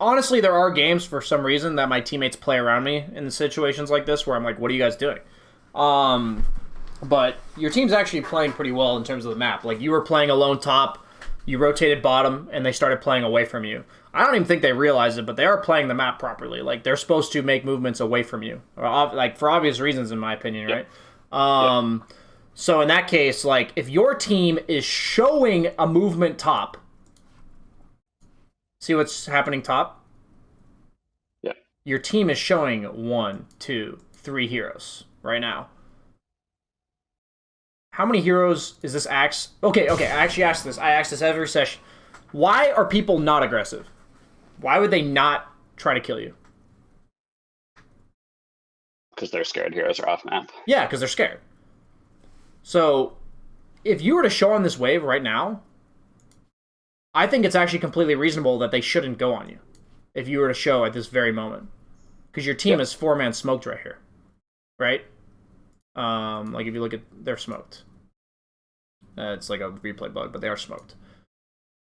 honestly, there are games for some reason that my teammates play around me in situations like this where I'm like, what are you guys doing? But your team's actually playing pretty well in terms of the map. Like, you were playing alone top, you rotated bottom, and they started playing away from you. I don't even think they realize it, but they are playing the map properly. Like, they're supposed to make movements away from you. Like, for obvious reasons, in my opinion, right? So in that case, like, if your team is showing a movement top, see what's happening top?
Yeah.
Your team is showing 1, 2, 3 heroes right now. How many heroes is this Axe? Okay, I actually asked this. I asked this every session. Why are people not aggressive? Why would they not try to kill you?
Because they're scared heroes are off map.
Yeah, because they're scared. So, if you were to show on this wave right now, I think it's actually completely reasonable that they shouldn't go on you if you were to show at this very moment. Because your team is 4-man smoked right here. Right? Like, if you look at... They're smoked. It's like a replay bug, but they are smoked.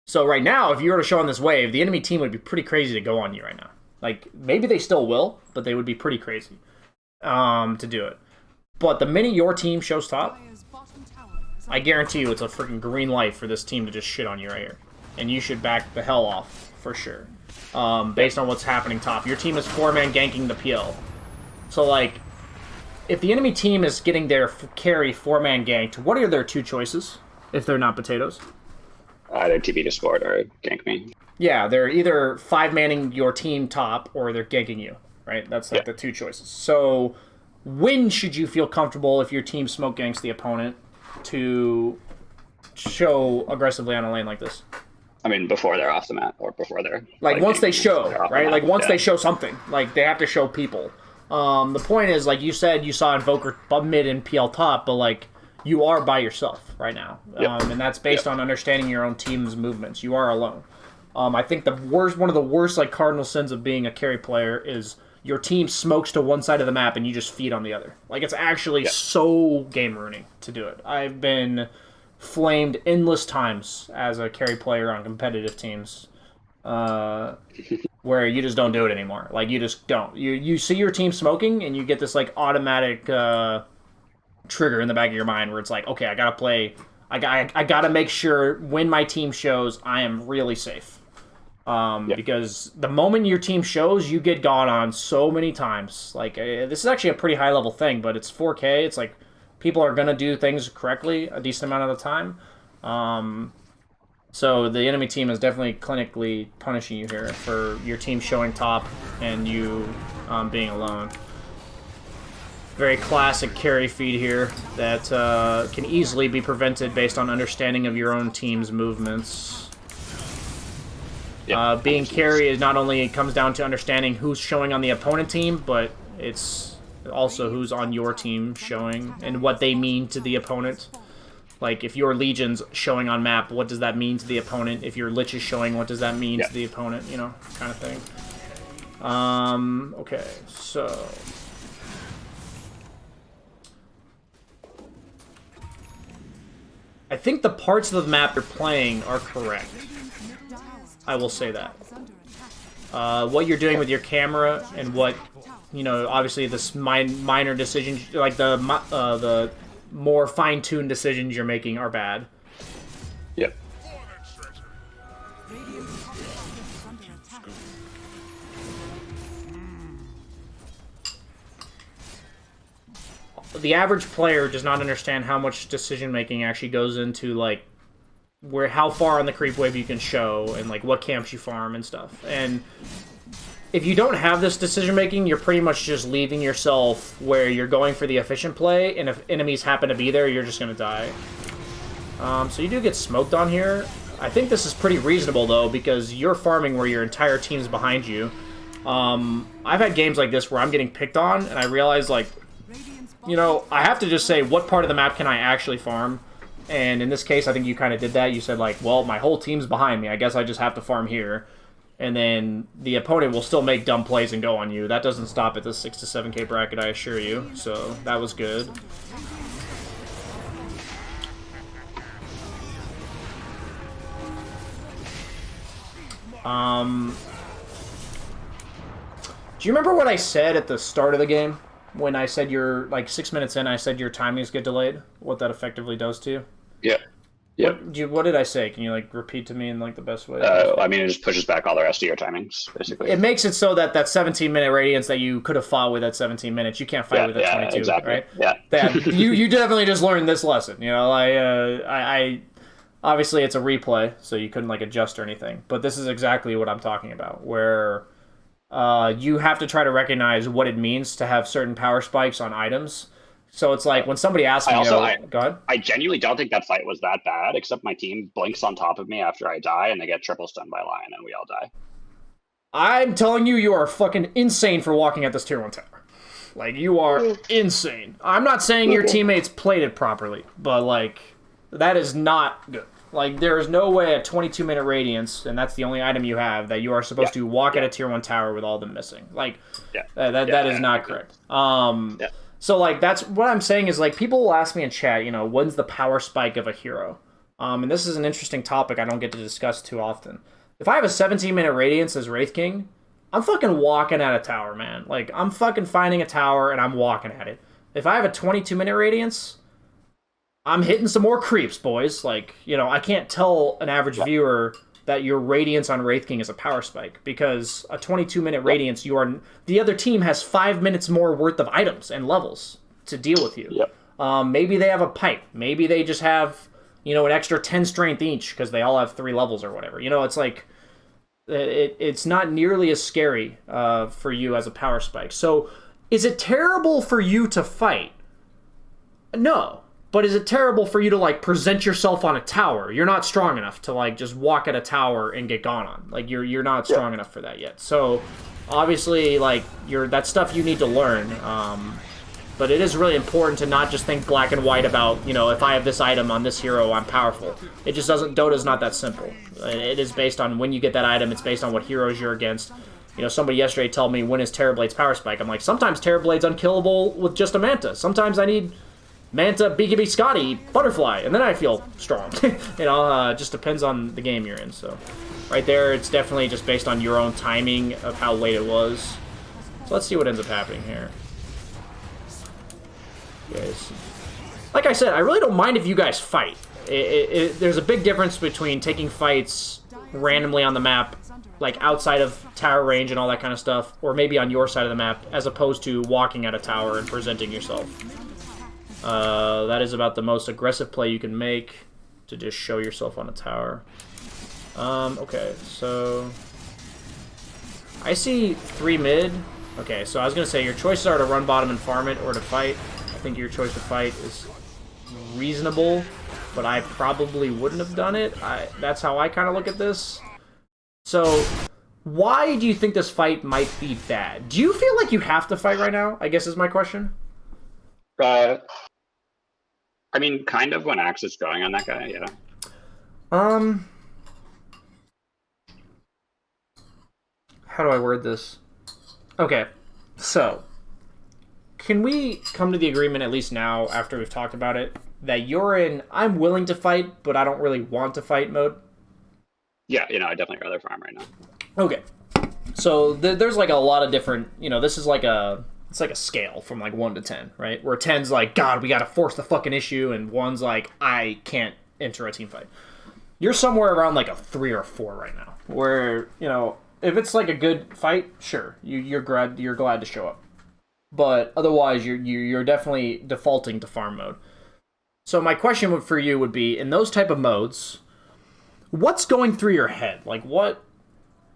So right now, if you were to show on this wave, the enemy team would be pretty crazy to go on you right now. Like, maybe they still will, but they would be pretty crazy to do it. But the minute your team shows top, I guarantee you it's a freaking green light for this team to just shit on you right here. And you should back the hell off, for sure. Based on what's happening top. Your team is 4-man ganking the PL. So, like, if the enemy team is getting their carry 4-man ganked, what are their 2 choices, if they're not potatoes?
Either TP to sport or gank me.
Yeah, they're either 5-manning your team top, or they're ganking you, right? That's like the 2 choices. So, when should you feel comfortable if your team smoke ganks the opponent to show aggressively on a lane like this?
I mean, before they're off the map, or before they're...
Like once they show, right? Like, once they show something. Like, they have to show people. The point is, like you said, you saw Invoker mid and PL top, but, like, you are by yourself right now. And that's based on understanding your own team's movements. You are alone. I think one of the worst, like, cardinal sins of being a carry player is your team smokes to one side of the map and you just feed on the other. Like, it's actually so game ruining to do it. I've been flamed endless times as a carry player on competitive teams, where you just don't do it anymore. Like, you just don't. You see your team smoking and you get this, like, automatic trigger in the back of your mind where it's like, okay, I gotta play. I gotta make sure when my team shows, I am really safe. Because the moment your team shows, you get gone on so many times. Like, this is actually a pretty high level thing, but it's 4K. It's like people are gonna do things correctly a decent amount of the time. So the enemy team is definitely clinically punishing you here for your team showing top and you being alone. Very classic carry feed here that can easily be prevented based on understanding of your own team's movements. Being carry is not only comes down to understanding who's showing on the opponent team, but it's also who's on your team showing and what they mean to the opponent. Like, if your Legion's showing on map, what does that mean to the opponent? If your Lich is showing, what does that mean to the opponent? You know, kind of thing. Okay, so... I think the parts of the map you're playing are correct. I will say that. What you're doing with your camera and what, you know, obviously this minor decisions, like the more fine-tuned decisions you're making are bad.
Yep.
The average player does not understand how much decision making actually goes into like how far on the creep wave you can show and like what camps you farm and stuff. And if you don't have this decision making, you're pretty much just leaving yourself where you're going for the efficient play, and if enemies happen to be there, you're just gonna die. So you do get smoked on here. I think this is pretty reasonable though, because you're farming where your entire team's behind you. I've had games like this where I'm getting picked on, and I realize like, you know, I have to just say, what part of the map can I actually farm? And in this case, I think you kind of did that. You said, like, well, my whole team's behind me. I guess I just have to farm here. And then the opponent will still make dumb plays and go on you. That doesn't stop at the 6 to 7k bracket, I assure you. So that was good. Do you remember what I said at the start of the game? When I said you're, like, 6 minutes in, I said your timings get delayed? What that effectively does to you?
Yeah. Yep.
What did I say? Can you, like, repeat to me in, like, the best way?
I mean, it just pushes back all the rest of your timings, basically.
It makes it so that 17-minute radiance that you could have fought with at 17 minutes, you can't fight with at 22,
exactly.
right?
Yeah.
You definitely just learned this lesson, you know? I obviously, it's a replay, so you couldn't, like, adjust or anything. But this is exactly what I'm talking about, where... you have to try to recognize what it means to have certain power spikes on items. So it's like when somebody asks me, go ahead.
I genuinely don't think that fight was that bad, except my team blinks on top of me after I die, and they get triple stunned by Lion, and we all die.
I'm telling you, you are fucking insane for walking at this tier 1 tower. Like, you are insane. I'm not saying your teammates played it properly, but, like, that is not good. Like, there is no way at 22-minute radiance, and that's the only item you have, that you are supposed to walk at a tier 1 tower with all of them missing. Like, that is not correct. So, like, that's what I'm saying is, like, people will ask me in chat, you know, when's the power spike of a hero? And this is an interesting topic I don't get to discuss too often. If I have a 17-minute radiance as Wraith King, I'm fucking walking at a tower, man. Like, I'm fucking finding a tower, and I'm walking at it. If I have a 22-minute radiance... I'm hitting some more creeps, boys. Like, you know, I can't tell an average viewer that your radiance on Wraith King is a power spike, because a 22-minute radiance, the other team has 5 minutes more worth of items and levels to deal with you. Maybe they have a pipe. Maybe they just have, you know, an extra 10 strength each because they all have 3 levels or whatever. You know, it's like, it's not nearly as scary for you as a power spike. So, is it terrible for you to fight? No. But is it terrible for you to, like, present yourself on a tower? You're not strong enough to, like, just walk at a tower and get gone on. Like, you're not strong enough for that yet. So, obviously, like, that's stuff you need to learn. But it is really important to not just think black and white about, you know, if I have this item on this hero, I'm powerful. It just doesn't... Dota's not that simple. It is based on when you get that item. It's based on what heroes you're against. You know, somebody yesterday told me, when is Terrorblade's power spike? I'm like, sometimes Terrorblade's unkillable with just a Manta. Sometimes I need... Manta, BKB, Scotty, Butterfly, and then I feel strong. You know, just depends on the game you're in. So, right there, it's definitely just based on your own timing of how late it was. So let's see what ends up happening here. Guys, like I said, I really don't mind if you guys fight. There's a big difference between taking fights randomly on the map, like outside of tower range and all that kind of stuff, or maybe on your side of the map, as opposed to walking at a tower and presenting yourself. That is about the most aggressive play you can make, to just show yourself on a tower. Okay, so... I see 3 mid. Okay, so I was going to say your choices are to run bottom and farm it, or to fight. I think your choice to fight is reasonable, but I probably wouldn't have done it. That's how I kind of look at this. So, why do you think this fight might be bad? Do you feel like you have to fight right now, I guess is my question?
I mean, kind of when Axe is going on that guy, yeah.
How do I word this? Okay, so can we come to the agreement, at least now, after we've talked about it, that you're in I'm willing to fight, but I don't really want to fight mode?
Yeah, I'd definitely rather farm right now.
Okay. So there's like a lot of different, this is like it's like a scale from like 1 to 10, right? Where 10's like, God, we gotta force the fucking issue, and 1's like, I can't enter a team fight. You're somewhere around like a 3 or 4 right now. Where, if it's like a good fight, sure, you're glad to show up. But otherwise, you're definitely defaulting to farm mode. So my question for you would be, in those type of modes, what's going through your head? Like, what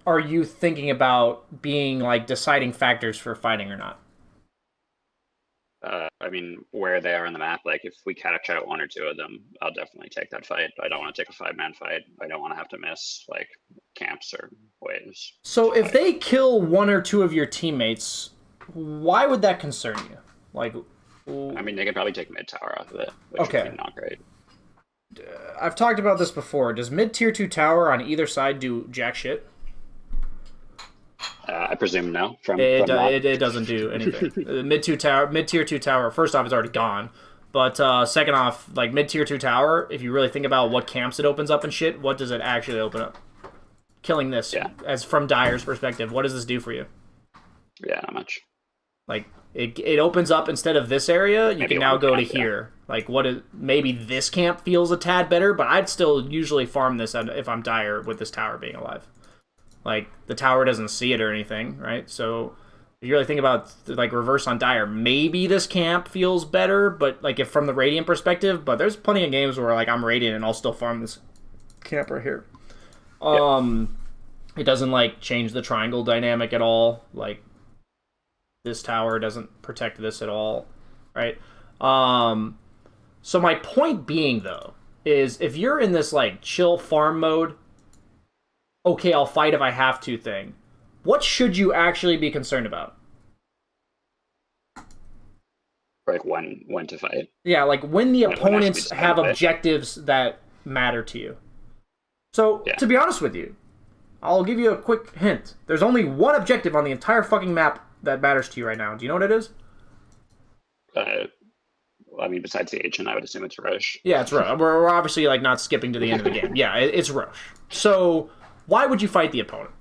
are you thinking about being like deciding factors for fighting or not?
I mean, where they are on the map, like if we catch out 1 or 2 of them, I'll definitely take that fight. I don't want to take a 5-man fight. I don't want to have to miss like camps or waves.
So if they kill 1 or 2 of your teammates, why would that concern you? Like,
I mean, they could probably take mid tower off of it, which
okay,
would be not great.
I've talked about this before. Does mid tier 2 tower on either side do jack shit?
I presume no.
It doesn't do anything. mid tier 2 tower. First off, is already gone. But second off, like mid tier 2 tower, if you really think about what camps it opens up and shit, what does it actually open up? Killing this, as from Dire's perspective, what does this do for you?
Yeah, not much.
Like it opens up, instead of this area, you
Maybe
can now go
camp,
to here. Like maybe this camp feels a tad better, but I'd still usually farm this if I'm Dire with this tower being alive. Like, the tower doesn't see it or anything, right? So, if you really think about, like, reverse on Dire, maybe this camp feels better, but, like, if from the Radiant perspective, but there's plenty of games where, like, I'm Radiant and I'll still farm this camp right here. It doesn't, like, change the triangle dynamic at all. Like, this tower doesn't protect this at all, right? So my point being, though, is if you're in this, like, chill farm mode, okay, I'll fight if I have to thing, what should you actually be concerned about?
Like when to fight?
Yeah, like when the opponents have objectives that matter to you. So, to be honest with you, I'll give you a quick hint. There's only one objective on the entire fucking map that matters to you right now. Do you know what it is?
I mean, besides the agent, I would assume it's Roche.
Yeah, it's Roche. We're obviously like not skipping to the end of the game. Yeah, it's Roche. So, why would you fight the opponent?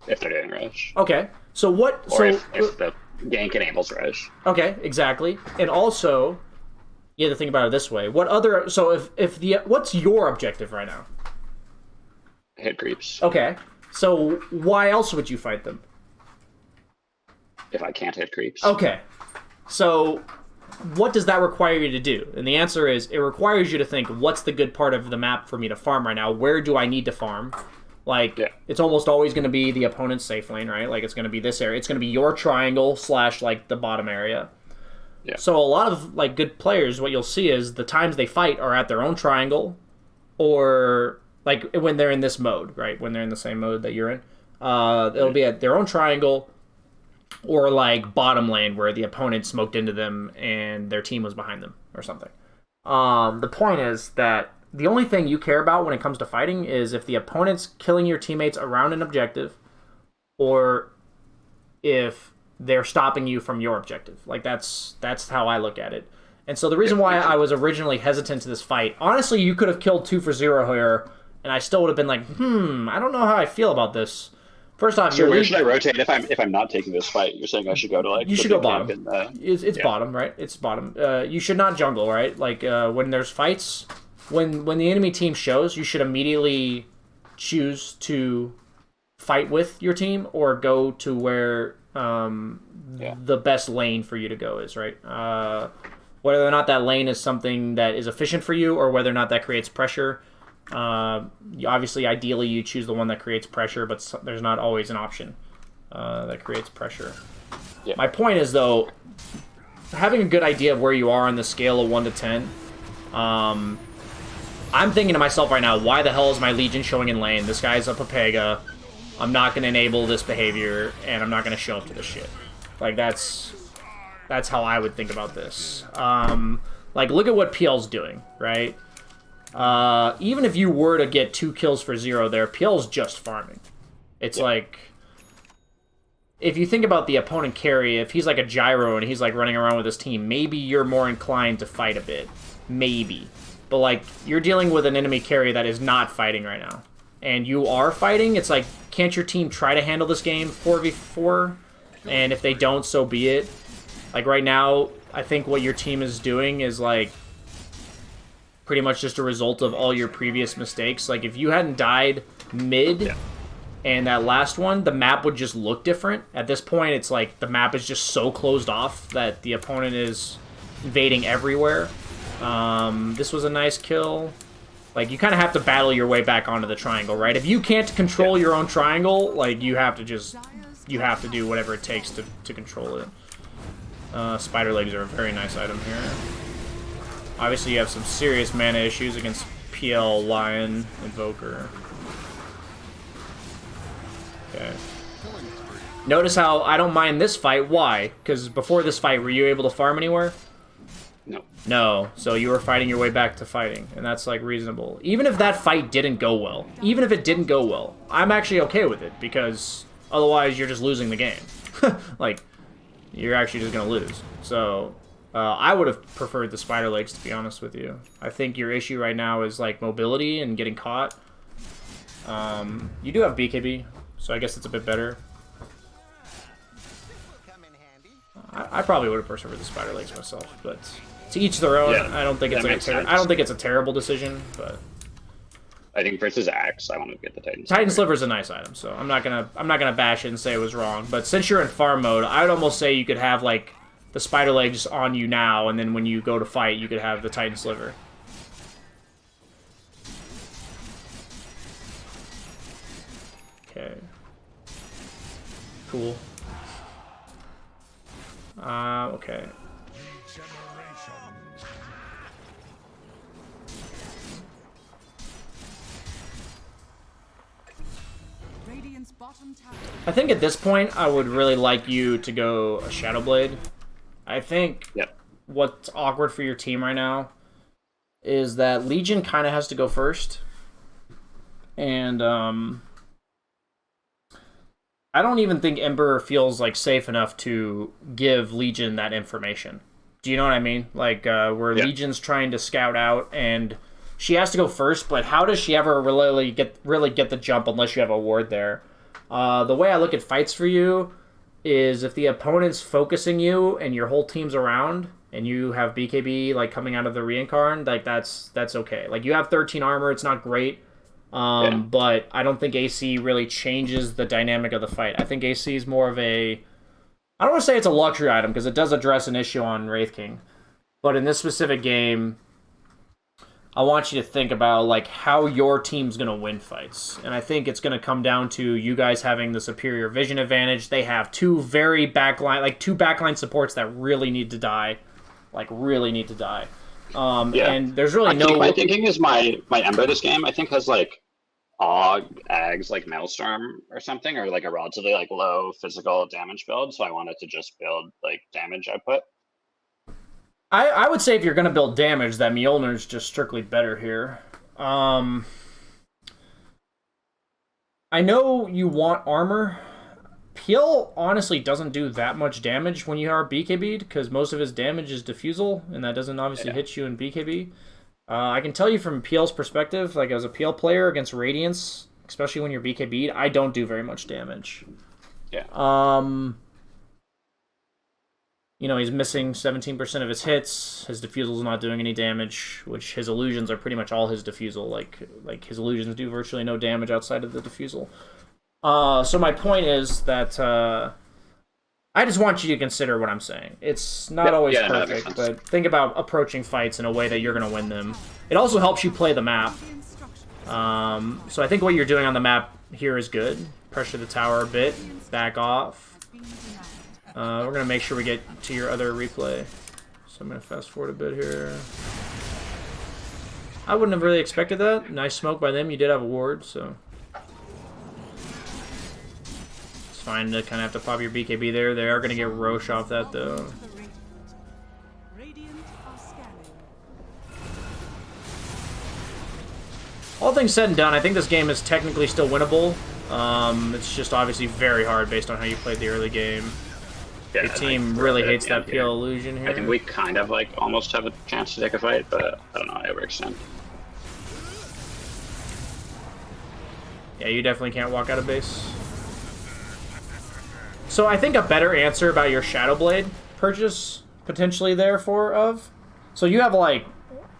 If they're doing Roche.
Okay, so what...
Or if the gank enables Roche.
Okay, exactly. And also, you have to think about it this way. What other... So what's your objective right now?
Hit creeps.
Okay, so why else would you fight them?
If I can't hit creeps.
Okay, so what does that require you to do? And the answer is, it requires you to think, what's the good part of the map for me to farm right now? Where do I need to farm? Like, it's almost always going to be the opponent's safe lane, right? Like, it's going to be this area. It's going to be your triangle / like, the bottom area.
Yeah.
So a lot of, like, good players, what you'll see is the times they fight are at their own triangle, or, like, when they're in this mode, right? When they're in the same mode that you're in. It'll be at their own triangle, or like bottom lane where the opponent smoked into them and their team was behind them or something. The point is that the only thing you care about when it comes to fighting is if the opponent's killing your teammates around an objective, or if they're stopping you from your objective. Like that's how I look at it. And so the reason why I was originally hesitant to this fight, honestly, you could have killed 2 for 0 here, and I still would have been like, I don't know how I feel about this. First off,
so where should I rotate if I'm not taking this fight? You're saying I should go to like
you should go bottom. It's bottom, right? It's bottom. You should not jungle, right? Like when there's fights, when the enemy team shows, you should immediately choose to fight with your team or go to where the best lane for you to go is, right? Whether or not that lane is something that is efficient for you, or whether or not that creates pressure. Obviously, ideally, you choose the one that creates pressure, but there's not always an option that creates pressure.
Yeah.
My point is, though, having a good idea of where you are on the scale of 1 to 10, I'm thinking to myself right now, why the hell is my Legion showing in lane? This guy's a Papega. I'm not going to enable this behavior, and I'm not going to show up to this shit. Like, that's how I would think about this. Like, look at what PL's doing, right? Even if you were to get 2 kills for 0 there, PL's just farming. It's like, if you think about the opponent carry, if he's like a gyro and he's like running around with his team, maybe you're more inclined to fight a bit. Maybe. But like, you're dealing with an enemy carry that is not fighting right now. And you are fighting, it's like, can't your team try to handle this game 4v4? And if they don't, so be it. Like right now, I think what your team is doing is like, pretty much just a result of all your previous mistakes. Like, if you hadn't died mid and that last one, the map would just look different. At this point, it's like the map is just so closed off that the opponent is invading everywhere. This was a nice kill. Like, you kind of have to battle your way back onto the triangle, right? If you can't control your own triangle, like, you have to just... You have to do whatever it takes to control it. Spider legs are a very nice item here. Obviously, you have some serious mana issues against PL, Lion, Invoker. Okay. Notice how I don't mind this fight. Why? Because before this fight, were you able to farm anywhere?
No.
No. So you were fighting your way back to fighting, and that's, like, reasonable. Even if that fight didn't go well, even if it didn't go well, I'm actually okay with it, because otherwise you're just losing the game. Like, you're actually just going to lose. So... I would have preferred the spider legs, to be honest with you. I think your issue right now is, like, mobility and getting caught. You do have BKB, so I guess it's a bit better. I probably would have preferred the spider legs myself, but to each their own.
Yeah,
I don't think it's a terrible decision, but
I think versus Axe, I want to get the Titan.
Titan Sliver is a nice item, so I'm not gonna bash it and say it was wrong. But since you're in farm mode, I would almost say you could have, like, the spider legs on you now, and then when you go to fight, you could have the Titan Sliver. Okay. Cool. Okay.
Radiant's bottom tower.
I think at this point, I would really like you to go a Shadow Blade. I think what's awkward for your team right now is that Legion kind of has to go first. And I don't even think Ember feels, like, safe enough to give Legion that information. Do you know what I mean? Like, where Legion's trying to scout out, and she has to go first, but how does she ever really get the jump unless you have a ward there? The way I look at fights for you is if the opponent's focusing you and your whole team's around and you have BKB, like, coming out of the reincarn, like, that's okay. Like, you have 13 armor, it's not great, but I don't think AC really changes the dynamic of the fight. I think AC is more of a... I don't want to say it's a luxury item, because it does address an issue on Wraith King, but in this specific game, I want you to think about, like, how your team's going to win fights. And I think it's going to come down to you guys having the superior vision advantage. They have two backline supports that really need to die. Like, really need to die. And there's really
my thinking is my Ember this game, I think, has, like, Ags, like, Maelstrom or something, or, like, a relatively, like, low physical damage build. So I wanted to just build, like, damage output.
I would say if you're going to build damage, that Mjolnir's just strictly better here. I know you want armor. Peel honestly doesn't do that much damage when you are BKB'd, because most of his damage is diffusal, and that doesn't obviously hit you in BKB. I can tell you from Peel's perspective, like, as a Peel player against Radiance, especially when you're BKB'd, I don't do very much damage. You know, he's missing 17% of his hits. His diffusal's not doing any damage, which his illusions are pretty much all his diffusal. Like his illusions do virtually no damage outside of the diffusal. So my point is that I just want you to consider what I'm saying. It's not always perfect, but think about approaching fights in a way that you're going to win them. It also helps you play the map. So I think what you're doing on the map here is good. Pressure the tower a bit. Back off. We're going to make sure we get to your other replay. So I'm going to fast forward a bit here. I wouldn't have really expected that. Nice smoke by them. You did have a ward, so... It's fine to kind of have to pop your BKB there. They are going to get Roche off that, though. things said and done, I think this game is technically still winnable. It's just obviously very hard based on how you played the early game.
Yeah,
Your team really hates that
here.
PL illusion here.
I think we kind of like almost have a chance to take a fight, but I don't know, I overextend.
Yeah, you definitely can't walk out of base. So I think a better answer about your Shadow Blade purchase potentially so you have like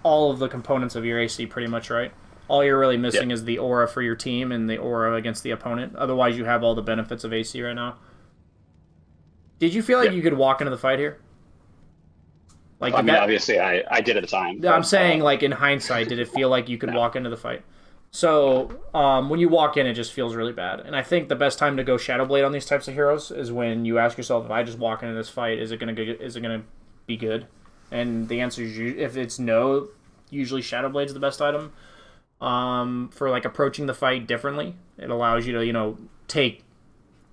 all of the components of your AC pretty much, right? All you're really missing is the aura for your team and the aura against the opponent. Otherwise, you have all the benefits of AC right now. Did you feel like you could walk into the fight here? Like,
I mean, obviously, I did at the time.
I'm saying, like, in hindsight, did it feel like you could walk into the fight? So, when you walk in, it just feels really bad. And I think the best time to go Shadow Blade on these types of heroes is when you ask yourself, if I just walk into this fight, is it gonna be good? And the answer is, if it's no, usually Shadow Blade's the best item. For like approaching the fight differently. It allows you to, you know, take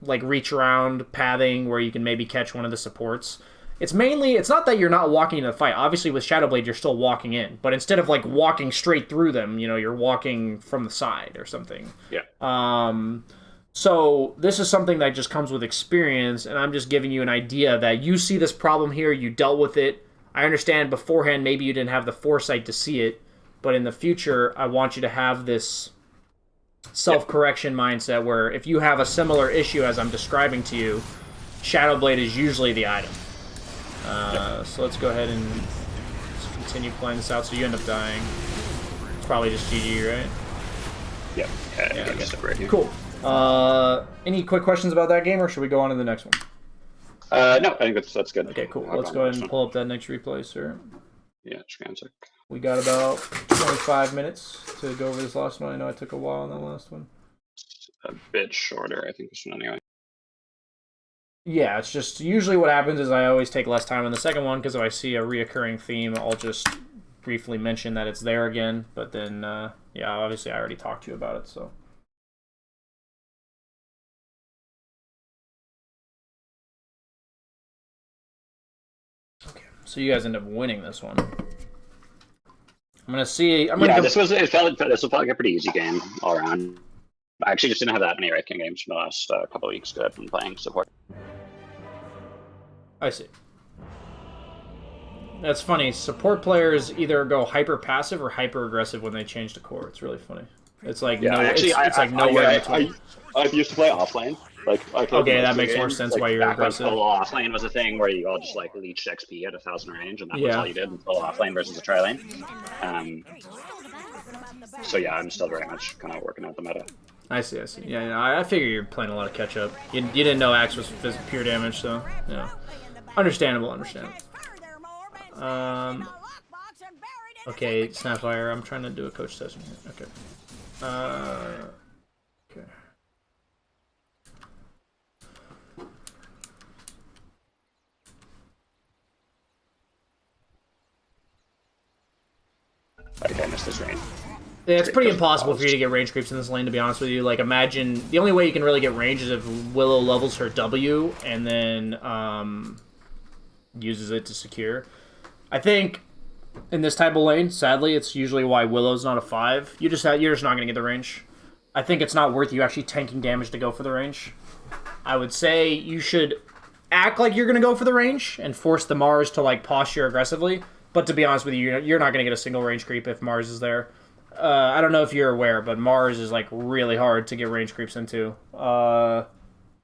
like reach around pathing where you can maybe catch one of the supports. It's not that you're not walking into the fight. Obviously with Shadow Blade you're still walking in, but instead of like walking straight through them, you know, you're walking from the side or something.
Yeah.
So this is something that just comes with experience, and I'm just giving you an idea that you see this problem here, you dealt with it. I understand beforehand maybe you didn't have the foresight to see it, but in the future, I want you to have this self-correction mindset where if you have a similar issue as I'm describing to you, Shadow Blade is usually the item. So let's go ahead and continue playing this out so you end up dying. It's probably just GG, right?
Yep. Yeah, I guess right here.
Cool. Any quick questions about that game, or should we go on to the next one?
No, I think that's good.
Okay, cool. Let's go ahead and pull up that next replay, sir.
Yeah, sec.
We got about 25 minutes to go over this last one. I know I took a while on that last one.
A bit shorter, I think, this one anyway.
Yeah, it's just usually what happens is I always take less time on the second one because if I see a reoccurring theme, I'll just briefly mention that it's there again. But then, yeah, obviously I already talked to you about it, so. Okay, so you guys end up winning this one. I'm gonna see.
This was like a pretty easy game all around. I actually just didn't have that many ranking games for the last couple of weeks because I've been playing support.
I see. That's funny. Support players either go hyper passive or hyper aggressive when they change to core. It's really funny. It's like it's like nowhere in between.
I used to play offlane.
Okay, that makes more sense why you're aggressive.
Offlane was a thing where you all just like leached XP at 1,000 range, and that was all you did until offlane versus a tri-lane. So yeah, I'm still very much kind of working out the meta.
I see. Yeah, I figure you're playing a lot of catch up. You didn't know Axe was pure damage, so yeah, understandable. Okay, Snapfire. I'm trying to do a coach session here. Okay. Okay.
I think I missed this range.
Yeah, it's pretty impossible for you to get range creeps in this lane, to be honest with you. Like, imagine the only way you can really get range is if Willow levels her W and then uses it to secure. I think in this type of lane, sadly, it's usually why Willow's not a 5. You're just not gonna get the range. I think it's not worth you actually tanking damage to go for the range. I would say you should act like you're gonna go for the range and force the Mars to like posture aggressively. But to be honest with you, you're not gonna get a single range creep if Mars is there. I don't know if you're aware, but Mars is like really hard to get range creeps into.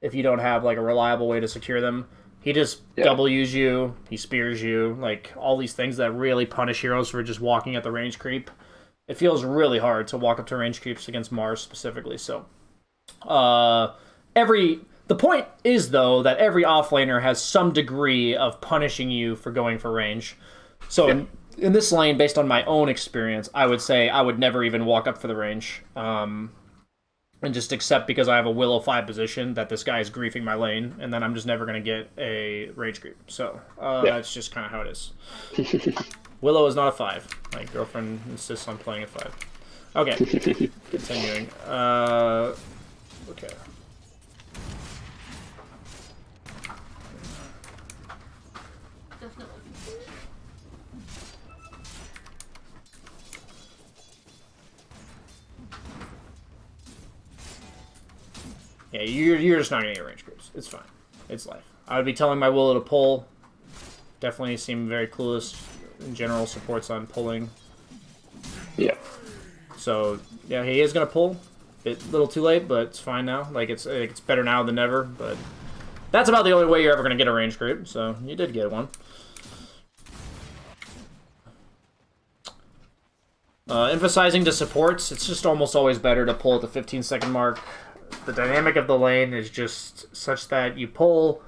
If you don't have like a reliable way to secure them. He just W's you, he spears you, like all these things that really punish heroes for just walking at the range creep. It feels really hard to walk up to range creeps against Mars specifically. So, the point is though that every offlaner has some degree of punishing you for going for range. So in this lane, based on my own experience, I would say I would never even walk up for the range. And just accept because I have a Willow 5 position that this guy is griefing my lane, and then I'm just never going to get a range creep. So that's just kind of how it is. Willow is not a 5. My girlfriend insists on playing a 5. Okay, continuing. Okay. Yeah, you're just not gonna get range creeps. It's fine. It's life. I would be telling my Willow to pull. Definitely seem very clueless in general. Supports on pulling.
Yeah.
So yeah, he is gonna pull. A little too late, but it's fine now. Like it's better now than never. But that's about the only way you're ever gonna get a range creep. So you did get one. Emphasizing to supports, it's just almost always better to pull at the 15-second mark. The dynamic of the lane is just such that you pull,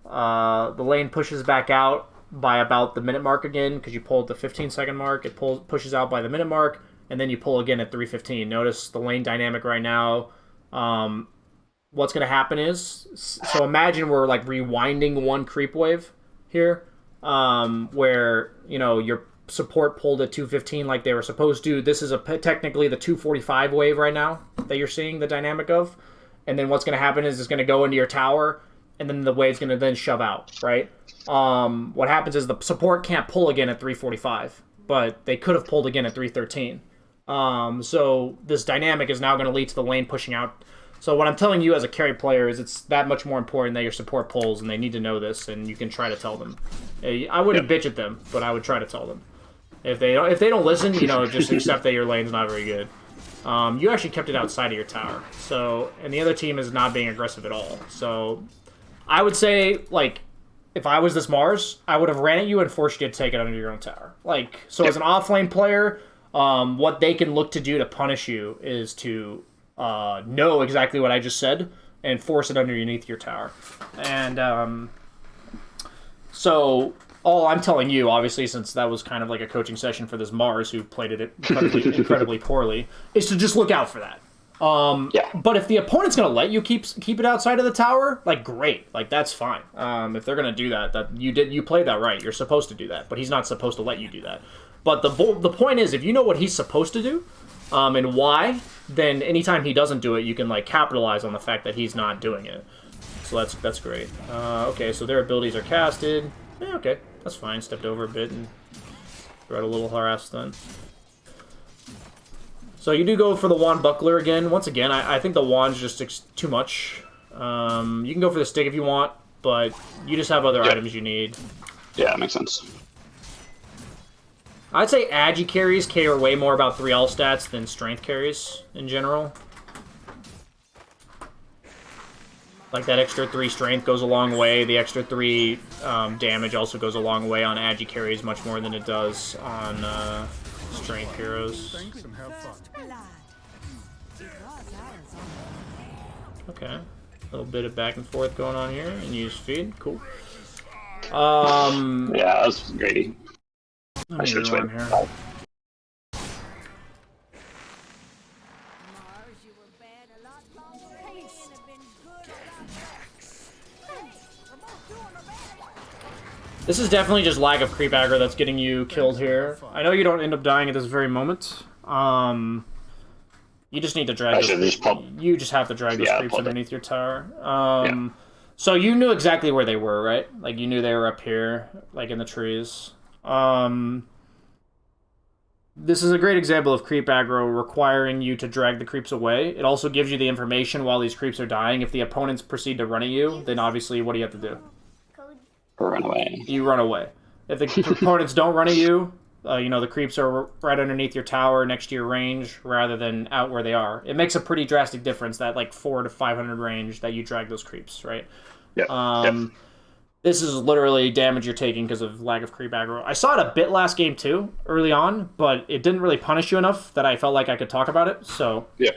the lane pushes back out by about the minute mark again, because you pull at the 15-second mark, it pushes out by the minute mark, and then you pull again at 3:15. Notice the lane dynamic right now. What's going to happen is, so imagine we're like rewinding one creep wave here, where, you know, your support pulled at 2:15 like they were supposed to. This is technically the 2:45 wave right now that you're seeing the dynamic of. And then what's going to happen is it's going to go into your tower, and then the wave's going to then shove out, right? What happens is the support can't pull again at 3:45, but they could have pulled again at 3:13. So this dynamic is now going to lead to the lane pushing out. So what I'm telling you as a carry player is it's that much more important that your support pulls, and they need to know this, and you can try to tell them. I wouldn't bitch at them, but I would try to tell them. If they don't listen, you know, just accept that your lane's not very good. You actually kept it outside of your tower, so, and the other team is not being aggressive at all. So I would say, like, if I was this Mars, I would have ran at you and forced you to take it under your own tower. Like, so as an offlane player, what they can look to do to punish you is to know exactly what I just said and force it underneath your tower. And so all I'm telling you, obviously, since that was kind of like a coaching session for this Mars who played it incredibly poorly, is to just look out for that. But if the opponent's going to let you keep it outside of the tower, like, great. Like, that's fine. If they're going to do that you played that right. You're supposed to do that, but he's not supposed to let you do that. But the point is, if you know what he's supposed to do, and why, then anytime he doesn't do it, you can, like, capitalize on the fact that he's not doing it. So that's great. Okay, so their abilities are casted. Yeah, okay, that's fine. Stepped over a bit and got a little harassed then. So you do go for the wand buckler again. Once again, I think the wand's just too much. You can go for the stick if you want, but you just have other items you need.
Yeah, that makes sense.
I'd say agi carries care way more about 3L stats than strength carries in general. Like, that extra 3 strength goes a long way. The extra 3 damage also goes a long way on agi carries, much more than it does on strength heroes.
Thanks and have fun.
Okay. A little bit of back and forth going on here, and use feed. Cool.
Yeah, that was greedy. I should have waited.
Here. This is definitely just lack of creep aggro that's getting you killed here. I know you don't end up dying at this very moment. You just need to drag those, you just have to drag those creeps underneath your tower. So you knew exactly where they were, right? Like, you knew they were up here, like in the trees. This is a great example of creep aggro requiring you to drag the creeps away. It also gives you the information while these creeps are dying. If the opponents proceed to run at you, then obviously what do you have to do?
Run away.
You run away. If the opponents don't run at you, you know, the creeps are right underneath your tower next to your range rather than out where they are. It makes a pretty drastic difference, that like 400 to 500 range that you drag those creeps, right?
Yeah.
This is literally damage you're taking because of lack of creep aggro. I saw it a bit last game too, early on, but it didn't really punish you enough that I felt like I could talk about it. So
yeah.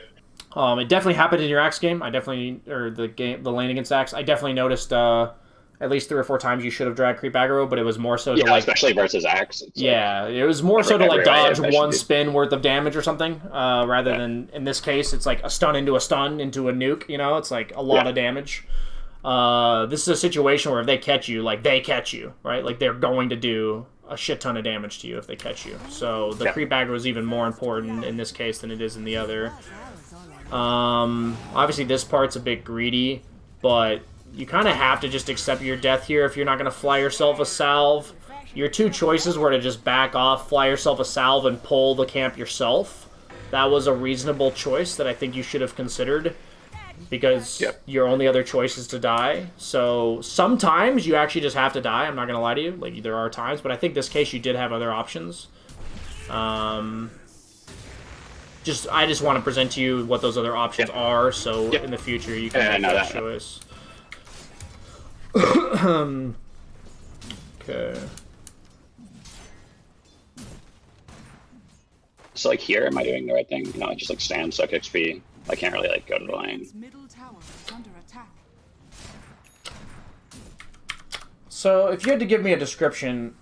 It definitely happened in your Axe game. The lane against Axe. I definitely noticed at least 3 or 4 times you should have dragged creep aggro, but it was more so to like,
especially versus Axe.
It was more so to like dodge one spin worth of damage or something, rather than in this case it's like a stun into a nuke. You know, it's like a lot of damage. This is a situation where if they catch you, like they catch you, right? Like they're going to do a shit ton of damage to you if they catch you. So the creep aggro is even more important in this case than it is in the other. Obviously this part's a bit greedy, but you kind of have to just accept your death here if you're not going to fly yourself a salve. Your 2 choices were to just back off, fly yourself a salve, and pull the camp yourself. That was a reasonable choice that I think you should have considered. because your only other choice is to die. So sometimes you actually just have to die. I'm not gonna lie to you. Like there are times, but I think this case you did have other options. I just want to present to you what those other options are, so in the future you can make that choice. Okay.
So like here, am I doing the right thing? You know, I just like stand, suck XP. I can't really like go to the lane.
Middle tower is under attack.
So if you had to give me a description,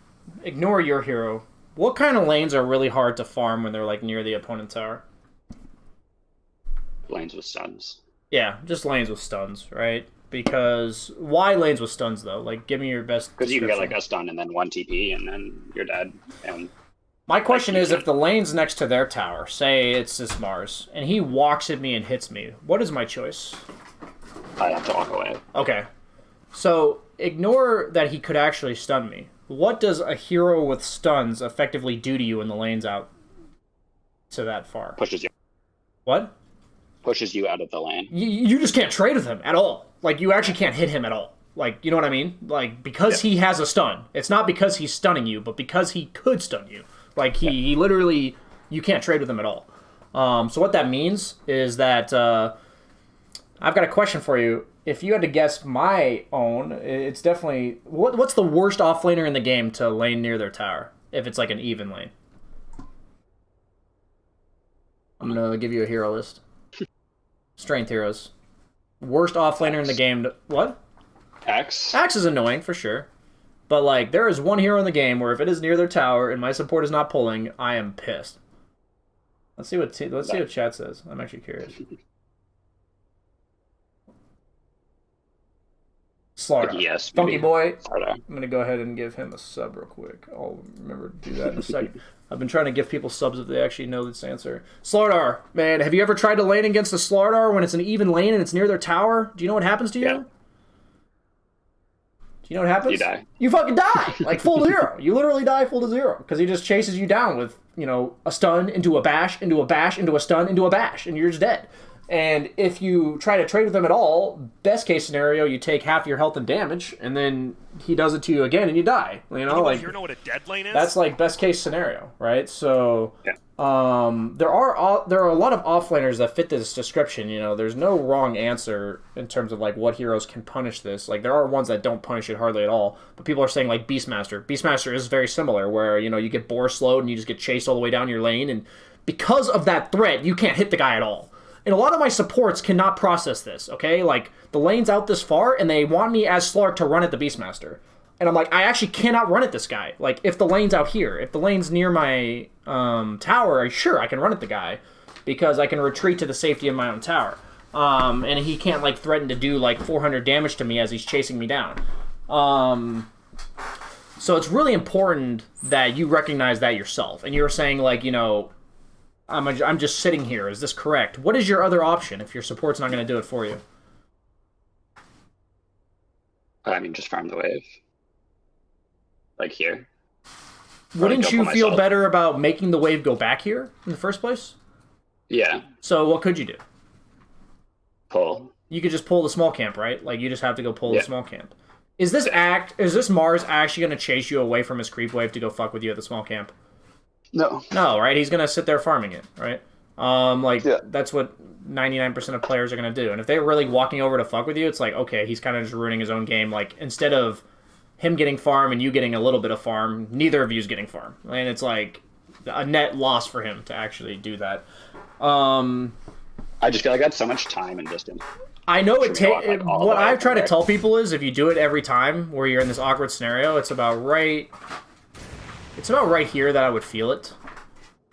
ignore your hero. What kind of lanes are really hard to farm when they're like near the opponent tower?
Lanes with stuns.
Yeah, just lanes with stuns, right? Because why lanes with stuns though? Like, give me your best.
Because you can get like a stun and then 1 TP and then you're dead. And
my question is, if the lane's next to their tower, say it's this Mars, and he walks at me and hits me, what is my choice?
I have to walk away.
Okay. So, ignore that he could actually stun me. What does a hero with stuns effectively do to you when the lane's out to that far?
Pushes you.
What?
Pushes you out of the lane.
You just can't trade with him at all. Like, you actually can't hit him at all. Like, you know what I mean? Like, because he has a stun. It's not because he's stunning you, but because he could stun you. Like, he literally, you can't trade with him at all. So what that means is that, I've got a question for you. If you had to guess my own, it's definitely, what's the worst offlaner in the game to lane near their tower? If it's like an even lane. I'm going to give you a hero list. Strength heroes. Worst offlaner in the game. What?
Axe.
Axe is annoying, for sure. But, like, there is one hero in the game where if it is near their tower and my support is not pulling, I am pissed. Let's see what chat says. I'm actually curious. Slaughter.
Yes.
Funky boy.
Slaughter.
I'm going to go ahead and give him a sub real quick. I'll remember to do that in a second. I've been trying to give people subs if they actually know this answer. Slaughter, man, have you ever tried to lane against a Slaughter when it's an even lane and it's near their tower? Do you know what happens to you?
Yeah.
You know what happens?
You die.
You fucking die! Like, full to zero. You literally die full to zero. Because he just chases you down with, you know, a stun, into a bash, into a bash, into a stun, into a bash, and you're just dead. And if you try to trade with him at all, best case scenario, you take half your health and damage, and then he does it to you again, and you die. You know, like,
you know what a dead lane is?
that's like best case scenario, right? So,
Yeah.
there are a lot of offlaners that fit this description. You know, there's no wrong answer in terms of like what heroes can punish this. Like, there are ones that don't punish it hardly at all. But people are saying like Beastmaster. Beastmaster is very similar, where you know you get boar slowed and you just get chased all the way down your lane, and because of that threat, you can't hit the guy at all. And a lot of my supports cannot process this, okay? Like, the lane's out this far, and they want me as Slark to run at the Beastmaster. And I'm like, I actually cannot run at this guy. Like, if the lane's out here, if the lane's near my tower, sure, I can run at the guy. Because I can retreat to the safety of my own tower. And he can't, like, threaten to do, like, 400 damage to me as he's chasing me down. So it's really important that you recognize that yourself. And you're saying, like, you know, I'm just sitting here. Is this correct? What is your other option if your support's not going to do it for you?
I mean, just farm the wave. Like here.
Wouldn't you feel better about making the wave go back here in the first place?
Yeah.
So what could you do?
Pull.
You could just pull the small camp, right? Like, you just have to go pull the small camp. Is this Mars actually going to chase you away from his creep wave to go fuck with you at the small camp?
No.
No, right? He's going to sit there farming it, right? That's what 99% of players are going to do. And if they're really walking over to fuck with you, it's like, okay, he's kind of just ruining his own game. Like, instead of him getting farm and you getting a little bit of farm, neither of you's getting farm. And it's like a net loss for him to actually do that.
I just feel like that's so much time and distance.
I know what I try to tell people is if you do it every time where you're in this awkward scenario, it's about right here that I would feel it,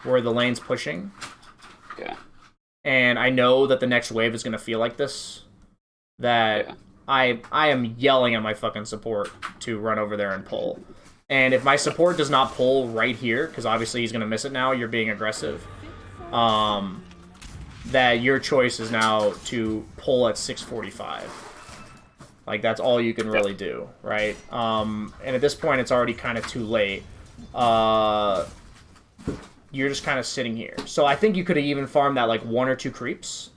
where the lane's pushing.
Yeah.
And I know that the next wave is going to feel like this. That I am yelling at my fucking support to run over there and pull. And if my support does not pull right here, because obviously he's going to miss it now, you're being aggressive, that your choice is now to pull at 645. Like, that's all you can really do, right? And at this point, it's already kind of too late. You're just kind of sitting here. So I think you could have even farmed that, like, 1 or 2 creeps.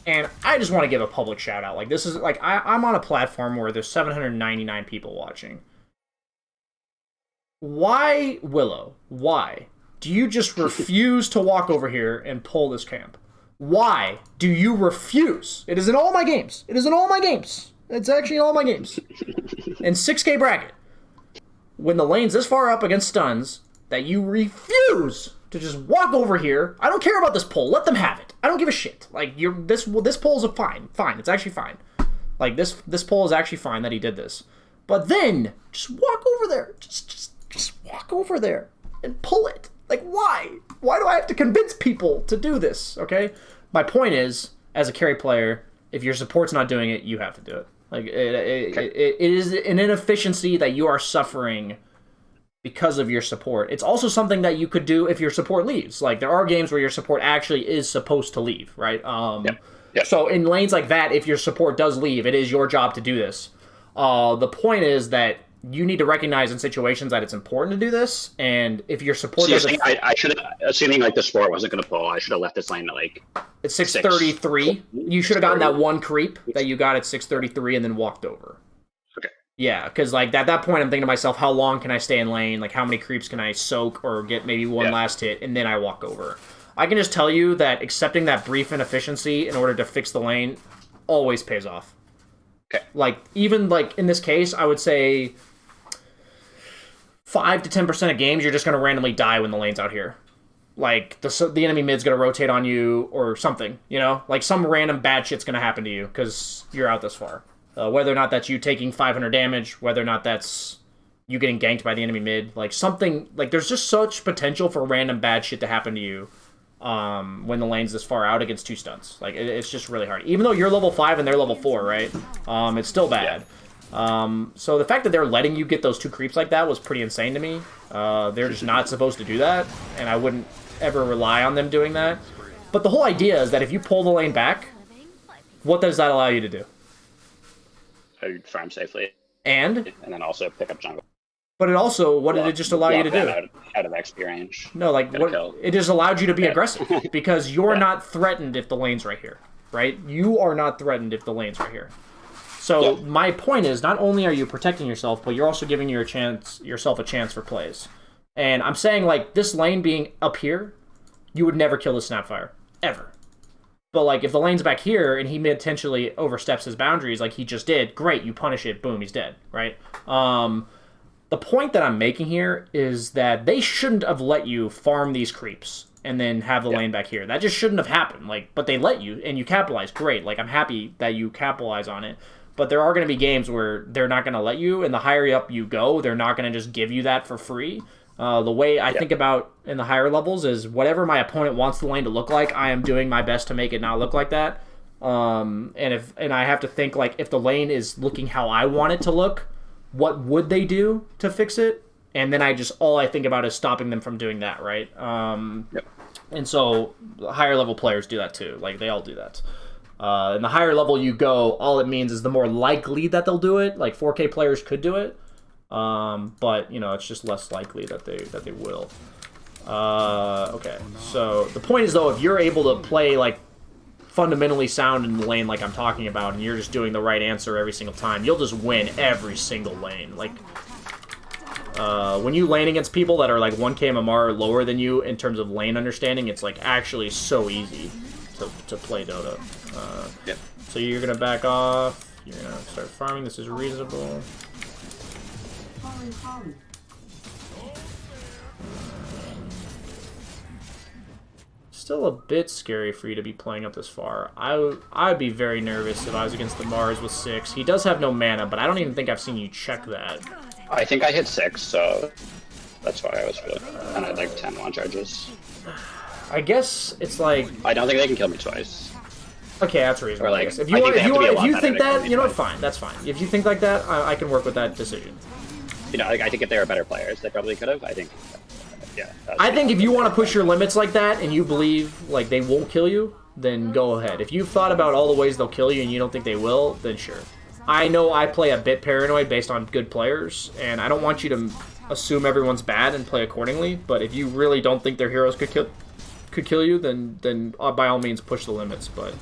And I just want to give a public shout out. Like, this is like I'm on a platform where there's 799 people watching. Why, Willow? Why do you just refuse to walk over here and pull this camp? Why do you refuse? It is in all my games. It is in all my games. It's actually in all my games. In 6K bracket, when the lane's this far up against stuns, that you refuse to just walk over here. I don't care about this pull. Let them have it. I don't give a shit. Like, this poll is fine. Fine. It's actually fine. Like, this poll is actually fine that he did this. But then just walk over there. Just walk over there and pull it. Like, why? Why do I have to convince people to do this? Okay? My point is, as a carry player, if your support's not doing it, you have to do it. Like, it is an inefficiency that you are suffering because of your support. It's also something that you could do if your support leaves. Like, there are games where your support actually is supposed to leave, right? Yep. So in lanes like that, if your support does leave, it is your job to do this. The point is that you need to recognize in situations that it's important to do this, and if your support doesn't...
I should have, assuming like the support wasn't going to pull, I should have left this lane at like...
At 6:33, you should have gotten that one creep that you got at 6:33 and then walked over.
Okay.
Yeah, because like at that point I'm thinking to myself, how long can I stay in lane? Like, how many creeps can I soak or get maybe one last hit, and then I walk over. I can just tell you that accepting that brief inefficiency in order to fix the lane always pays off.
Okay.
Like, even like in this case, I would say 5 to 10% of games, you're just going to randomly die when the lane's out here. Like, the enemy mid's going to rotate on you or something, you know? Like, some random bad shit's going to happen to you because you're out this far. Whether or not that's you taking 500 damage, whether or not that's you getting ganked by the enemy mid. Like, something... Like, there's just such potential for random bad shit to happen to you when the lane's this far out against 2 stuns. Like, it's just really hard. Even though you're level 5 and they're level 4, right? It's still bad. So the fact that they're letting you get those 2 creeps like that was pretty insane to me. They're just not supposed to do that, and I wouldn't ever rely on them doing that. But the whole idea is that if you pull the lane back, what does that allow you to do?
Farm safely.
And
then also pick up jungle.
But it also, what did it just allow you to do?
Out of XP range.
No, like, it just allowed you to be aggressive, because you're not threatened if the lane's right here, right? You are not threatened if the lane's right here. So my point is, not only are you protecting yourself, but you're also giving yourself a chance for plays. And I'm saying, like, this lane being up here, you would never kill the Snapfire. Ever. But, like, if the lane's back here and he potentially oversteps his boundaries like he just did, great, you punish it, boom, he's dead, right? The point that I'm making here is that they shouldn't have let you farm these creeps and then have the lane back here. That just shouldn't have happened. Like, but they let you, and you capitalize. Great. Like, I'm happy that you capitalize on it. But there are going to be games where they're not going to let you, and the higher up you go, they're not going to just give you that for free. The way I think about in the higher levels is whatever my opponent wants the lane to look like, I am doing my best to make it not look like that. And I have to think, like, if the lane is looking how I want it to look, what would they do to fix it? And then all I think about is stopping them from doing that, right? And so higher level players do that too. Like, they all do that. And the higher level you go, all it means is the more likely that they'll do it. Like, 4K players could do it, but you know, it's just less likely that they will. Okay, so the point is, though, if you're able to play like fundamentally sound in the lane like I'm talking about, and you're just doing the right answer every single time, you'll just win every single lane. Like, when you lane against people that are like 1K MMR or lower than you in terms of lane understanding, it's like actually so easy to play Dota. So you're gonna back off, you're gonna start farming, this is reasonable. Still a bit scary for you to be playing up this far. I'd be very nervous if I was against the Mars with 6. He does have no mana, but I don't even think I've seen you check that.
I think I hit 6, so that's why I was really... And I had like 10 launch charges.
I guess it's like...
I don't think they can kill me twice.
Okay, that's reasonable.
Like,
I guess. If you think that, you know what, fine, that's fine. If you think like that, I can work with that decision.
You know, I think if they were better players, they probably could have. I think... Yeah,
I think if you want to push your limits like that and you believe like they won't kill you, then go ahead. If you've thought about all the ways they'll kill you and you don't think they will, then sure. I know I play a bit paranoid based on good players, and I don't want you to assume everyone's bad and play accordingly, but if you really don't think their heroes could could kill you, then by all means push the limits. But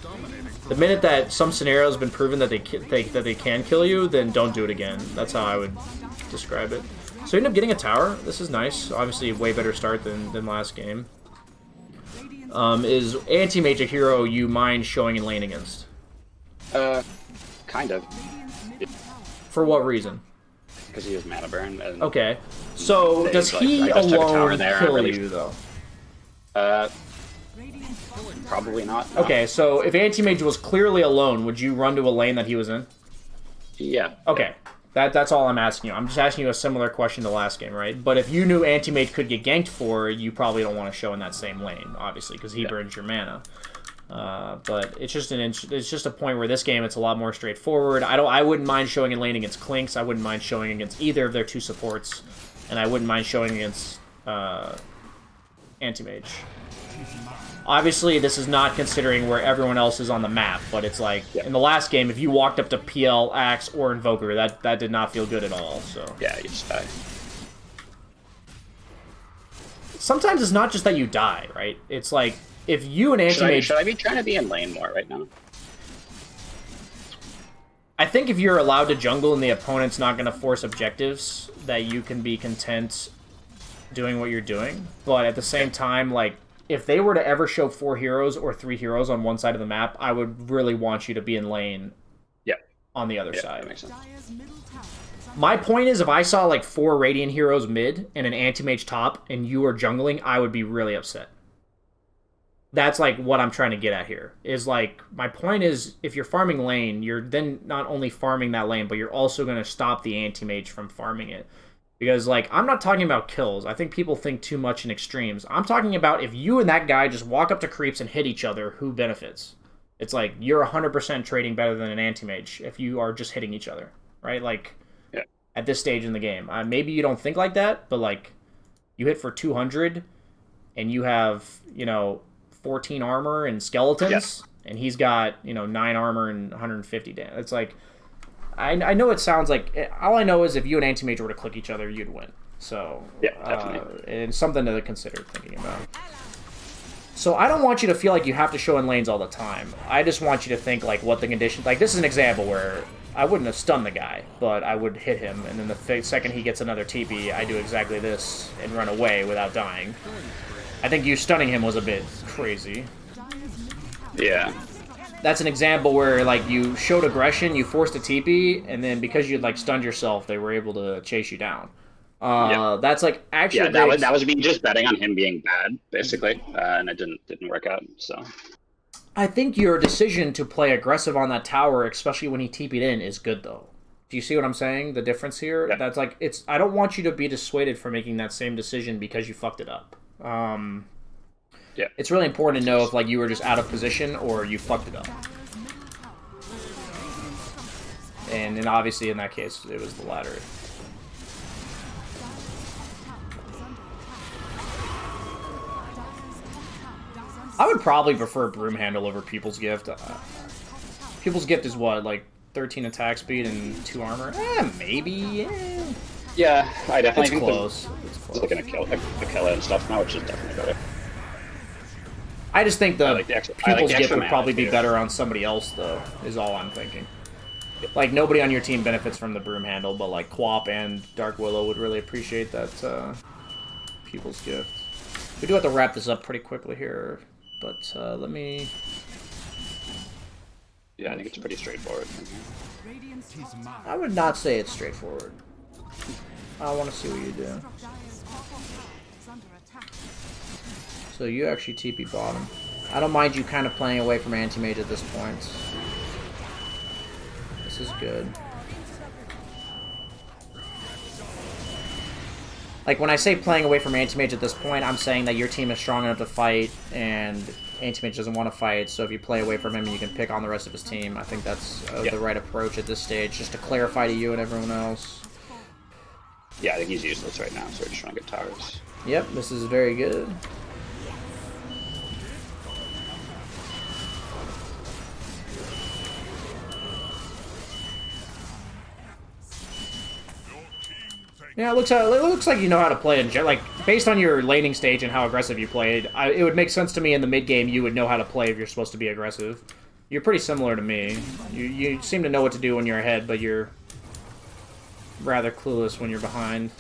the minute that some scenario has been proven that they can kill you, then don't do it again. That's how I would describe it. So you end up getting a tower. This is nice. Obviously, a way better start than last game. Is anti-mage a hero you mind showing in lane against?
Kind of.
For what reason?
Because he has mana burn. And
okay. So does he alone kill you though?
Probably not. No.
Okay, so if anti-mage was clearly alone, would you run to a lane that he was in?
Yeah.
Okay. That's all I'm asking you. I'm just asking you a similar question to last game, right? But if you knew anti-mage could get ganked for, you probably don't want to show in that same lane, obviously, because he burns your mana. But it's just a point where this game it's a lot more straightforward. I wouldn't mind showing in lane against Clinks. I wouldn't mind showing against either of their two supports, and I wouldn't mind showing against anti-mage. Obviously, this is not considering where everyone else is on the map, but it's like, in the last game, if you walked up to PL, Axe, or Invoker, that did not feel good at all, so...
Yeah, you just die.
Sometimes it's not just that you die, right? It's like, if you and anti-mage...
Should I be trying to be in lane more right now?
I think if you're allowed to jungle and the opponent's not going to force objectives, that you can be content doing what you're doing, but at the same time, like, if they were to ever show 4 heroes or 3 heroes on one side of the map, I would really want you to be in lane on the other side.
That makes sense.
My point is, if I saw like 4 Radiant heroes mid and an anti-mage top and you were jungling, I would be really upset. That's like what I'm trying to get at here. Is like, my point is, if you're farming lane, you're then not only farming that lane, but you're also going to stop the anti-mage from farming it. Because, like, I'm not talking about kills. I think people think too much in extremes. I'm talking about if you and that guy just walk up to creeps and hit each other, who benefits? It's like, you're 100% trading better than an anti-mage if you are just hitting each other, right? Like, at this stage in the game. Maybe you don't think like that, but, like, you hit for 200, and you have, 14 armor and skeletons, and he's got, 9 armor and 150 damage. It's like... I know it sounds like... All I know is if you and anti-mage were to click each other, you'd win. So,
yeah, definitely.
And something to consider thinking about. So I don't want you to feel like you have to show in lanes all the time. I just want you to think, like, what the conditions... Like, this is an example where I wouldn't have stunned the guy, but I would hit him, and then the second he gets another TP, I do exactly this and run away without dying. I think you stunning him was a bit crazy.
Yeah.
That's an example where, like, you showed aggression, you forced a TP, and then because you'd, like, stunned yourself, they were able to chase you down. That's, like, actually...
Yeah, that was me just betting on him being bad, basically, and it didn't work out, so...
I think your decision to play aggressive on that tower, especially when he TP'd in, is good, though. Do you see what I'm saying? The difference here? Yeah. That's, like, it's... I don't want you to be dissuaded from making that same decision because you fucked it up.
Yeah.
It's really important to know if, like, you were just out of position or you fucked it up. And obviously, in that case, it was the latter. I would probably prefer Broom Handle over People's Gift. People's Gift is what, like 13 attack speed and 2 armor? Maybe.
Yeah, I definitely think
close.
It's close. Looking at kill it and stuff now, which is definitely better.
I just think the People's Gift would probably be
too.
better on somebody else, though, is all I'm thinking. Like, nobody on your team benefits from the Broom Handle, but, like, Quap and Dark Willow would really appreciate that People's Gift. We do have to wrap this up pretty quickly here, but let me...
Yeah, I think it's pretty straightforward.
I would not say it's straightforward. I want to see what you do. So you actually TP bottom. I don't mind you kind of playing away from anti-mage at this point. This is good. Like, when I say playing away from anti-mage at this point, I'm saying that your team is strong enough to fight, and anti-mage doesn't want to fight, so if you play away from him, you can pick on the rest of his team. I think that's the right approach at this stage, just to clarify to you and everyone else.
Yeah, I think he's useless right now, so we're just trying to get towers.
Yep, this is very good. Yeah, it looks like you know how to play. Like, based on your laning stage and how aggressive you played, it would make sense to me in the mid game you would know how to play if you're supposed to be aggressive. You're pretty similar to me. You seem to know what to do when you're ahead, but you're rather clueless when you're behind.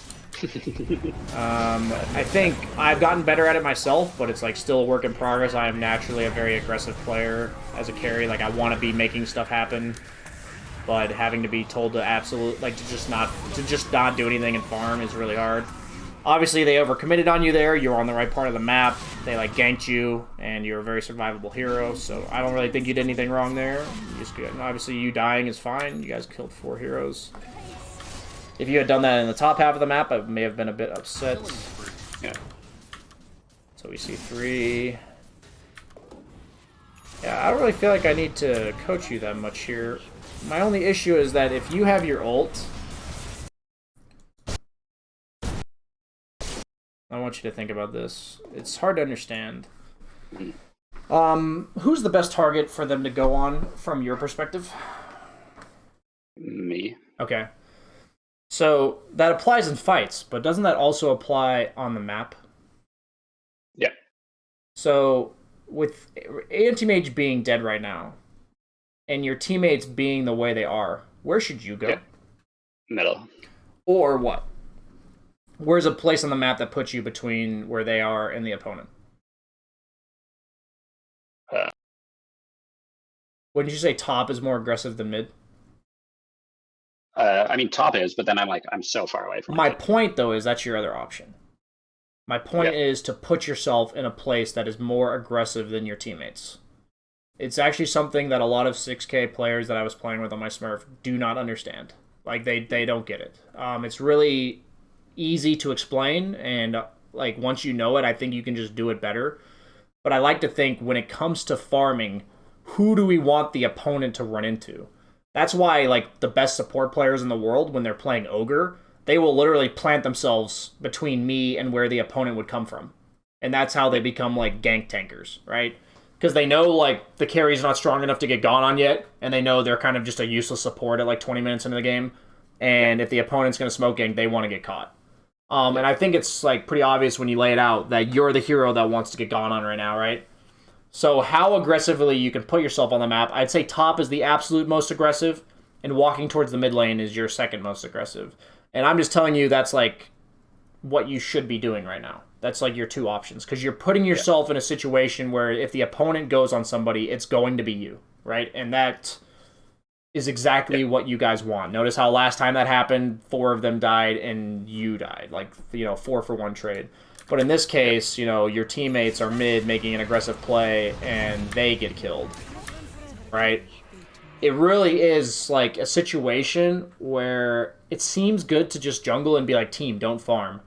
I think I've gotten better at it myself, but it's like still a work in progress. I am naturally a very aggressive player as a carry. Like, I want to be making stuff happen. But having to be told to to just not do anything and farm is really hard. Obviously, they overcommitted on you there. You're on the right part of the map. They like ganked you, and you're a very survivable hero. So I don't really think you did anything wrong there. You just good. And obviously, you dying is fine. You guys killed 4 heroes. If you had done that in the top half of the map, I may have been a bit upset.
Yeah.
So we see 3. Yeah, I don't really feel like I need to coach you that much here. My only issue is that if you have your ult, I want you to think about this. It's hard to understand. Who's the best target for them to go on from your perspective?
Me.
Okay. So that applies in fights, but doesn't that also apply on the map?
Yeah.
So with Anti-Mage being dead right now, and your teammates being the way they are, where should you go?
Yeah. Middle.
Or what? Where's a place on the map that puts you between where they are and the opponent? Wouldn't you say top is more aggressive than mid?
I mean, top is, but then I'm so far away from
My
it.
point, though, is that's your other option. My point is to put yourself in a place that is more aggressive than your teammates. It's actually something that a lot of 6K players that I was playing with on my Smurf do not understand. Like, they don't get it. It's really easy to explain, and like once you know it, I think you can just do it better. But I like to think when it comes to farming, who do we want the opponent to run into? That's why, like, the best support players in the world, when they're playing Ogre, they will literally plant themselves between me and where the opponent would come from. And that's how they become, like, gank tankers, right? Because they know, like, the carry's not strong enough to get gone on yet, and they know they're kind of just a useless support at, like, 20 minutes into the game. And if the opponent's going to smoke gank, they want to get caught. And I think it's, like, pretty obvious when you lay it out that you're the hero that wants to get gone on right now, right? So how aggressively you can put yourself on the map, I'd say top is the absolute most aggressive, and walking towards the mid lane is your second most aggressive. And I'm just telling you that's, like, what you should be doing right now. That's, like, your 2 options. Because you're putting yourself in a situation where if the opponent goes on somebody, it's going to be you, right? And that is exactly what you guys want. Notice how last time that happened, 4 of them died and you died. Like, 4-for-1 trade. But in this case, your teammates are mid making an aggressive play and they get killed, right? It really is like a situation where it seems good to just jungle and be like, team, don't farm.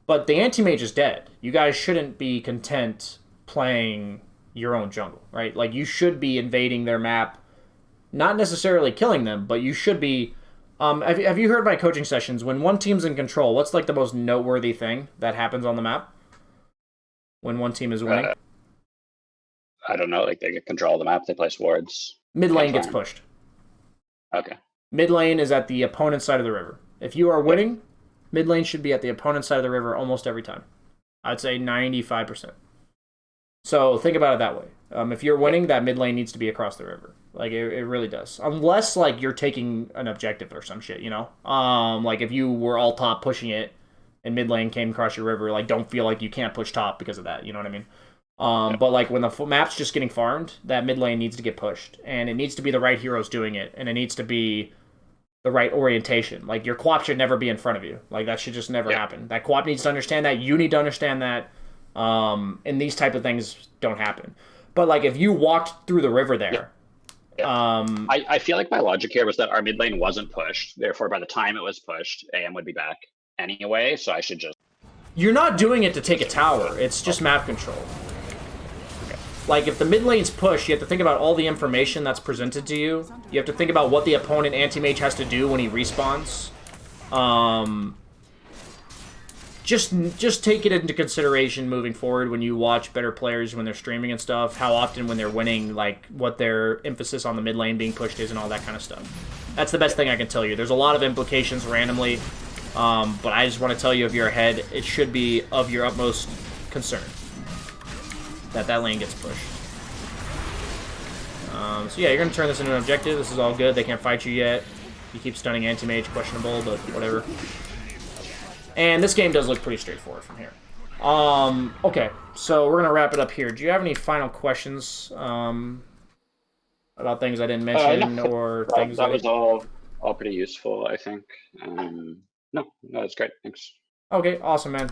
But the anti-mage is dead. You guys shouldn't be content playing your own jungle, right? Like, you should be invading their map, not necessarily killing them, but you should be... have you heard my coaching sessions? When one team's in control, what's like the most noteworthy thing that happens on the map when one team is winning?
I don't know. Like, they get control of the map. They place wards.
Mid lane gets pushed.
Okay.
Mid lane is at the opponent's side of the river. If you are winning, mid lane should be at the opponent's side of the river almost every time. I'd say 95%. So think about it that way. If you're winning, that mid lane needs to be across the river. Like, it really does. Unless, like, you're taking an objective or some shit, Like, if you were all top pushing it and mid lane came across your river, like, don't feel like you can't push top because of that, you know what I mean? But, like, when the map's just getting farmed, that mid lane needs to get pushed. And it needs to be the right heroes doing it. And it needs to be the right orientation. Like, your co-op should never be in front of you. Like, that should just never happen. That co-op needs to understand that. You need to understand that. And these type of things don't happen. But, like, if you walked through the river there...
I feel like my logic here was that our mid lane wasn't pushed. Therefore, by the time it was pushed, AM would be back anyway, so I should just...
You're not doing it to take a tower. It's just map control. Like, if the mid lane's push, you have to think about all the information that's presented to you. You have to think about what the opponent anti-mage has to do when he respawns. Just take it into consideration moving forward when you watch better players when they're streaming and stuff, how often when they're winning, like, what their emphasis on the mid lane being pushed is and all that kind of stuff. That's the best thing I can tell you. There's a lot of implications randomly. But I just want to tell you, if you're ahead, it should be of your utmost concern that lane gets pushed. So yeah, you're going to turn this into an objective. This is all good. They can't fight you yet. You keep stunning anti-mage, questionable, but whatever. And this game does look pretty straightforward from here. Okay, so we're going to wrap it up here. Do you have any final questions about things I didn't mention
No,
or things
that was all pretty useful, I think. No, that's great. Thanks.
Okay, awesome, man.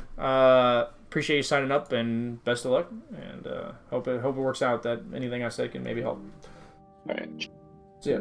Appreciate you signing up, and best of luck. And hope it works out, that anything I said can maybe help.
All right.
See ya.